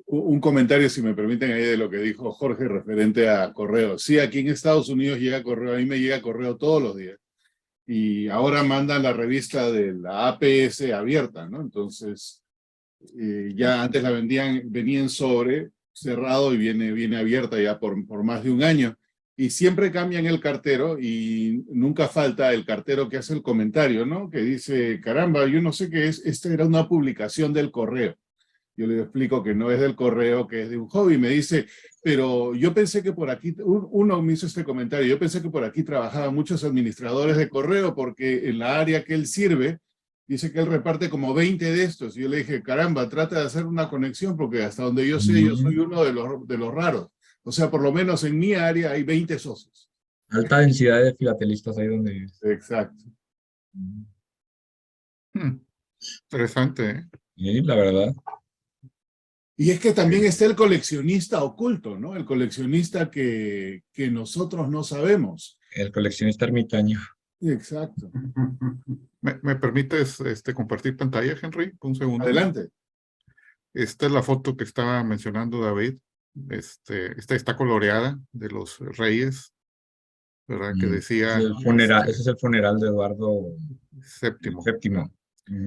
Un comentario, si me permiten, ahí de lo que dijo Jorge referente a correo. Sí, aquí en Estados Unidos llega correo, a mí me llega correo todos los días. Y ahora mandan la revista de la APS abierta, ¿no? Entonces, ya antes la venía en sobre, cerrado y viene abierta ya por más de un año. Y siempre cambian el cartero y nunca falta el cartero que hace el comentario, ¿no? Que dice, caramba, yo no sé qué es, esta era una publicación del correo. Yo le explico que no es del correo, que es de un hobby. Me dice, pero yo pensé que por aquí, uno me hizo este comentario, yo pensé que por aquí trabajaban muchos administradores de correo porque en la área que él sirve, dice que él reparte como 20 de estos. Y yo le dije, caramba, trata de hacer una conexión porque hasta donde yo sé, yo soy uno de los raros. O sea, por lo menos en mi área hay 20 socios. Alta densidad de filatelistas ahí donde vives. Exacto. Interesante, ¿eh? Sí, la verdad. Y es que también está el coleccionista oculto, ¿no? El coleccionista que nosotros no sabemos. El coleccionista ermitaño. Exacto. ¿Me permites compartir pantalla, Henry? Un segundo. Adelante. Esta es la foto que estaba mencionando David. Esta está coloreada de los reyes, ¿verdad? Que decía... Ese es el funeral de Eduardo VII.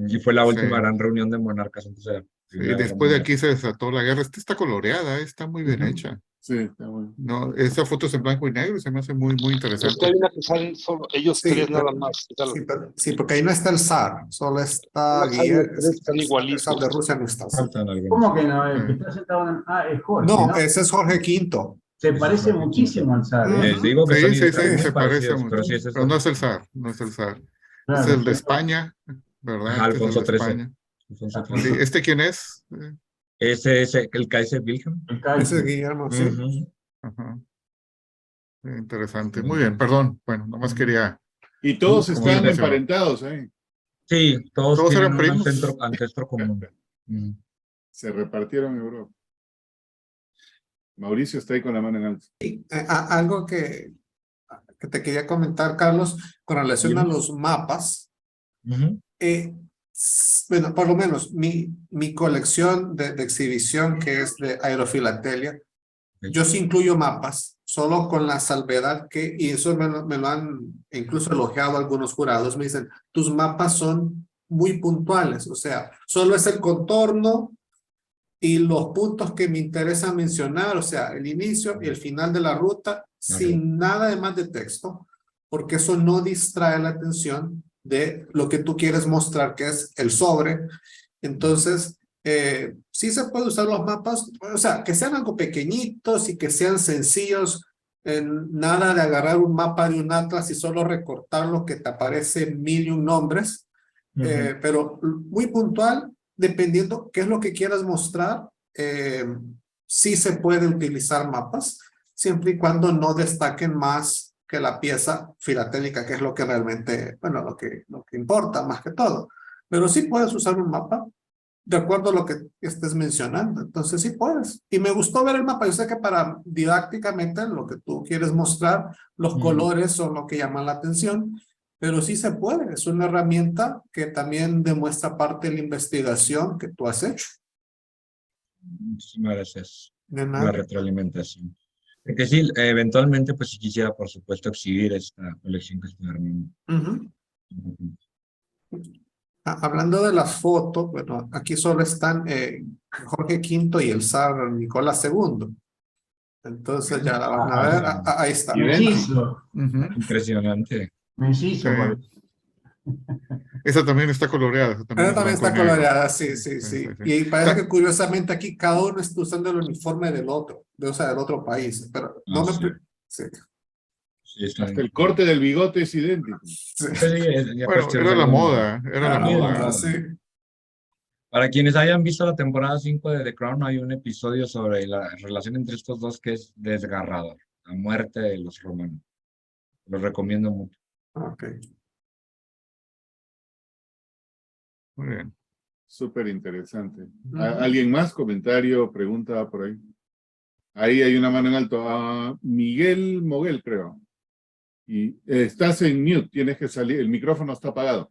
Y fue la Sí. última gran reunión de monarcas antes de la Sí, Primera Guerra después de Mundial. aquí se desató la guerra. Esta está coloreada, está muy bien hecha. Sí, está bueno. No, esa foto es en blanco y negro y se me hace muy, muy Es que interesante. hay una que salen solo ellos Sí, tres pero- nada más. Sí, porque ahí no está el zar, solo está Las hay Guillermo. tres, están El igualitos. zar de Rusia no está. Sí. Faltan algunos. ¿Cómo que no? El que está sentado en... Ah, es Jorge, No, ¿no? ese es Jorge V. Se parece muchísimo al zar, ¿eh? Les digo que Sí, son sí, sí, muy se parece parecidos, mucho. pero sí es Pero no es el zar, no es el zar. Claro, Es el de sí. España, ¿verdad? Ajá, Este es el Alfonso de XIII. España. Alfonso Sí, XIII. ¿este quién es? Ese es el Kaiser Wilhelm. El Ese Kaiser. es Guillermo, sí. Ujú. Ajá. Interesante. Muy bien, perdón. Bueno, nomás quería... Y todos Como están mencionó. emparentados, ¿eh? Sí, todos ¿Todos tienen eran un primos? ancestro común. Ujú. Se repartieron en Europa. Mauricio está ahí con la mano en alto. Algo que te quería comentar, Carlos, con relación a Dime. los mapas. Ujú. Bueno, por lo menos mi colección de exhibición, que es de aerofilatelia, yo sí incluyo mapas, solo con la salvedad que, y eso me lo han incluso elogiado algunos jurados, me dicen, tus mapas son muy puntuales, o sea, solo es el contorno y los puntos que me interesa mencionar, o sea, el inicio y el final de la ruta, sin nada de más de texto, porque eso no distrae la atención de lo que tú quieres mostrar, que es el sobre. Entonces, sí se puede usar los mapas, o sea, que sean algo pequeñitos y que sean sencillos, nada de agarrar un mapa de un atlas y solo recortar lo que te aparece 1001 nombres, pero muy puntual, dependiendo qué es lo que quieras mostrar. sí se puede utilizar mapas, siempre y cuando no destaquen más que la pieza filatélica, que es lo que realmente, bueno, lo que importa más que todo. Pero sí puedes usar un mapa de acuerdo a lo que estés mencionando. Entonces sí puedes. Y me gustó ver el mapa. Yo sé que para didácticamente lo que tú quieres mostrar, los colores son lo que llaman la atención, pero sí se puede. Es una herramienta que también demuestra parte de la investigación que tú has hecho. Muchísimas gracias De por la nada. retroalimentación. Porque sí, eventualmente, pues sí quisiera, por supuesto, exhibir esta colección que estoy armando. Ujú. Hablando de las fotos, bueno, aquí solo están Jorge V y el zar Nicolás II. Entonces ya la van a ver. Ahí está. Menciso, Ujú. Impresionante. menciso, Sí. güey. Esa también está coloreada. Esa también Esa es también blanco está y negro. coloreada, sí, sí, Sí, sí, sí. sí. Y parece que curiosamente aquí cada uno está usando el uniforme del otro, o sea, del otro país. Pero no me... Sí. Sí, Sí, está Hasta el corte del bigote es idéntico. sí. Sí, es ya Bueno, cuestión era de la gusto. moda, era la Ah, moda. sí. Para quienes hayan visto la temporada 5 de The Crown, hay un episodio sobre la relación entre estos dos que es desgarrador. La muerte de los romanos. Lo recomiendo mucho. Ok. Muy bien. Súper interesante. Ujú. ¿Alguien más? ¿Comentario? ¿Pregunta por ahí? Ahí hay una mano en alto. Miguel Moguel, creo. Y estás en mute, tienes que salir. El micrófono está apagado.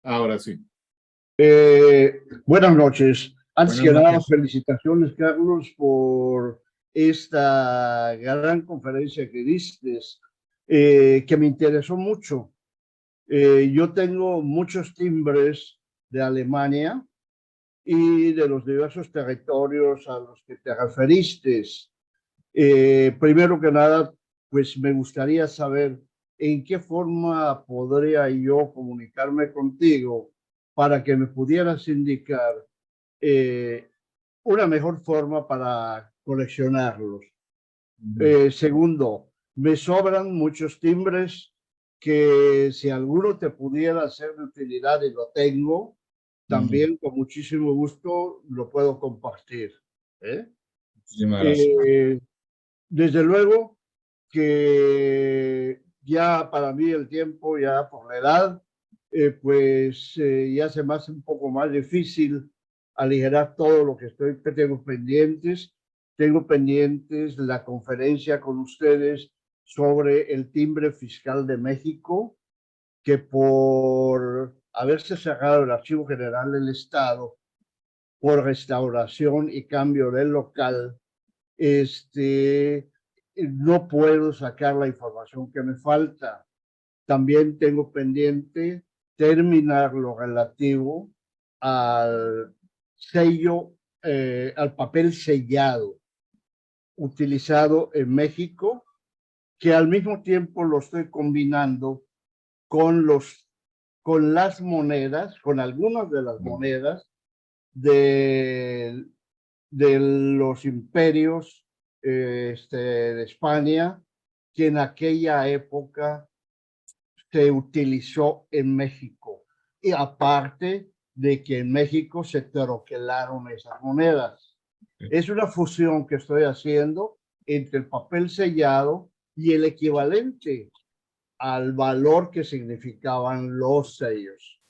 Ahora sí. Buenas noches. Antes Buenas que nada, noches. felicitaciones, Carlos, por esta gran conferencia que diste, que me interesó mucho. Yo tengo muchos timbres de Alemania y de los diversos territorios a los que te referiste. Primero que nada, pues me gustaría saber en qué forma podría yo comunicarme contigo para que me pudieras indicar una mejor forma para coleccionarlos. Segundo, me sobran muchos timbres que si alguno te pudiera ser de utilidad y lo tengo, también con muchísimo gusto lo puedo compartir. Muchísimas gracias. Desde luego que ya para mí el tiempo, ya por la edad, pues ya se me hace un poco más difícil aligerar todo lo que tengo pendientes. Tengo pendientes la conferencia con ustedes sobre el timbre fiscal de México, que por haberse cerrado el Archivo General del Estado, por restauración y cambio del local, no puedo sacar la información que me falta. También tengo pendiente terminar lo relativo al sello, al papel sellado utilizado en México, que al mismo tiempo lo estoy combinando con las monedas, con algunas de las monedas de los imperios de España, que en aquella época se utilizó en México. Y aparte de que en México se troquelaron esas monedas. Es una fusión que estoy haciendo entre el papel sellado y el equivalente al valor que significaban los sellos.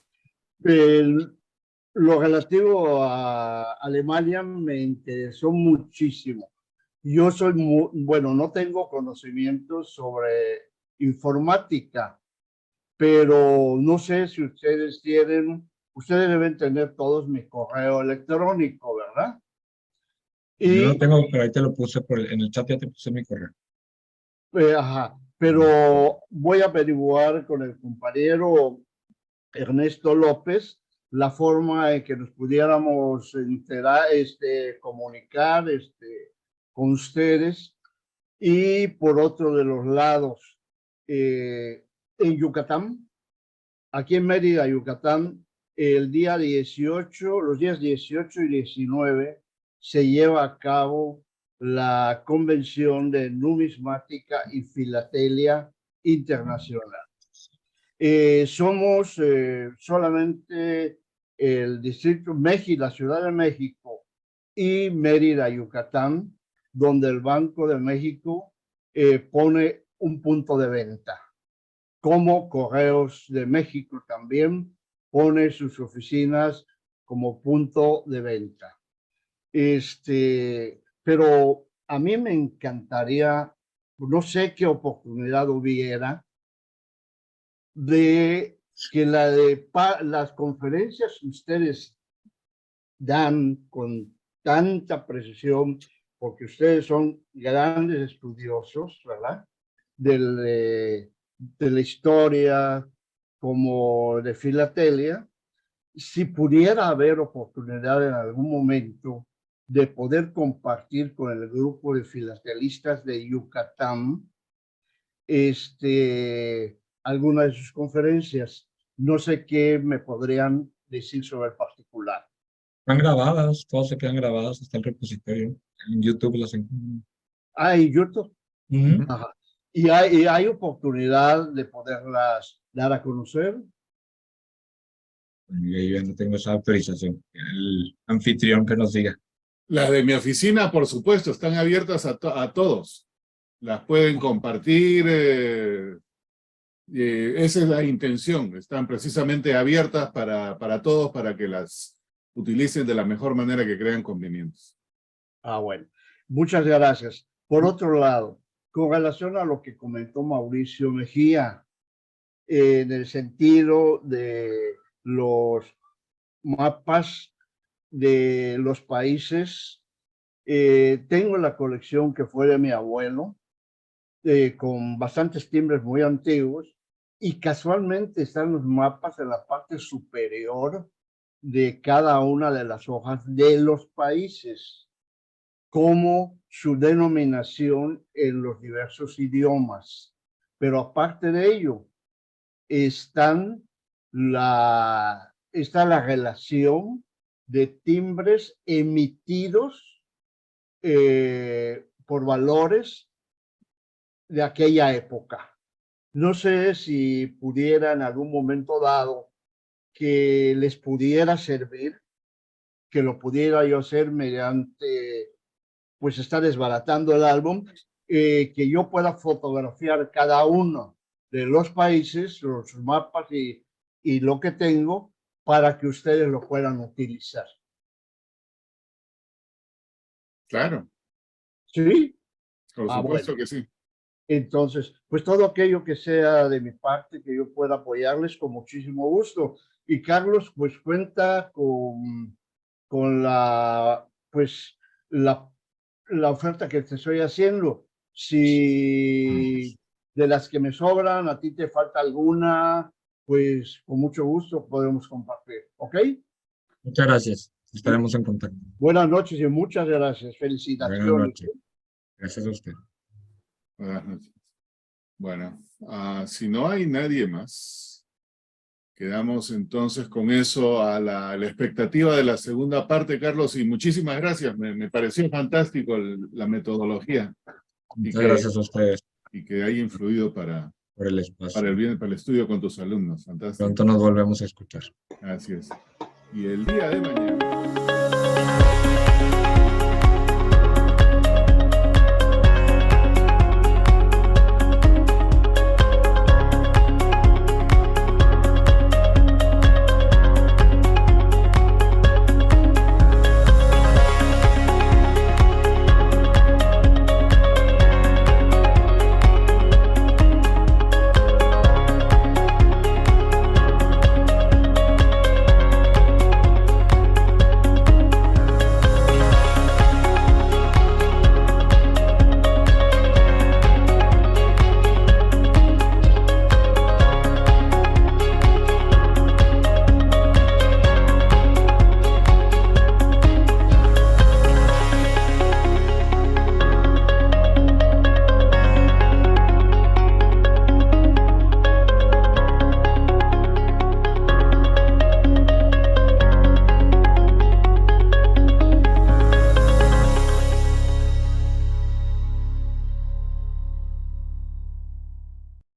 Lo relativo a Alemania me interesó muchísimo. Yo soy bueno, no tengo conocimientos sobre informática, pero no sé si ustedes deben tener todos mi correo electrónico, ¿verdad? Yo no Y, tengo, pero ahí te lo puse en el chat, ya te puse mi correo. pero voy a averiguar con el compañero Ernesto López la forma en que nos pudiéramos enterar, comunicar con ustedes. Y por otro de los lados, en Yucatán, aquí en Mérida, Yucatán, el día 18, los días 18 y 19, se lleva a cabo la Convención de Numismática y Filatelia Internacional. Somos solamente el Distrito México, la Ciudad de México y Mérida, Yucatán, donde el Banco de México pone un punto de venta, como Correos de México también pone sus oficinas como punto de venta. Pero a mí me encantaría, no sé qué oportunidad hubiera, de que las conferencias que ustedes dan con tanta precisión, porque ustedes son grandes estudiosos, ¿verdad? De la historia como de filatelia, si pudiera haber oportunidad en algún momento de poder compartir con el grupo de filatelistas de Yucatán alguna de sus conferencias. No sé qué me podrían decir sobre el particular. Están grabadas, todas se quedan grabadas, está el repositorio. En YouTube las encuentran. Ah, en YouTube. Ujú. Ajá. ¿Y hay oportunidad de poderlas dar a conocer? Y yo no tengo esa autorización. El anfitrión que nos diga. Las de mi oficina, por supuesto, están abiertas a todos. Las pueden compartir. Esa es la intención. Están precisamente abiertas para todos, para que las utilicen de la mejor manera que crean convenientes. Ah, bueno. Muchas gracias. Por otro lado, con relación a lo que comentó Mauricio Mejía, en el sentido de los mapas de los países, tengo la colección que fue de mi abuelo, con bastantes timbres muy antiguos, y casualmente están los mapas en la parte superior de cada una de las hojas de los países, como su denominación en los diversos idiomas. Pero aparte de ello, está la relación de timbres emitidos por valores de aquella época. No sé si pudiera en algún momento dado que les pudiera servir, que lo pudiera yo hacer mediante, pues estar desbaratando el álbum, que yo pueda fotografiar cada uno de los países, los mapas y lo que tengo, para que ustedes lo puedan utilizar. Claro. ¿Sí? Por supuesto que sí. Entonces, pues todo aquello que sea de mi parte, que yo pueda apoyarles con muchísimo gusto. Y Carlos, pues cuenta con la oferta que te estoy haciendo. Si de las que me sobran, a ti te falta alguna, pues con mucho gusto podemos compartir. ¿Ok? Muchas gracias. Estaremos en contacto. Buenas noches y muchas gracias. Felicitaciones. Buenas noches. Gracias a usted. Buenas noches. Bueno, si no hay nadie más, quedamos entonces con eso a la expectativa de la segunda parte, Carlos, y muchísimas gracias. Me pareció fantástico la metodología. Muchas gracias a ustedes. Y que haya influido por el espacio. Para el estudio con tus alumnos. Fantástico. Pronto nos volvemos a escuchar. Así es. Y el día de mañana.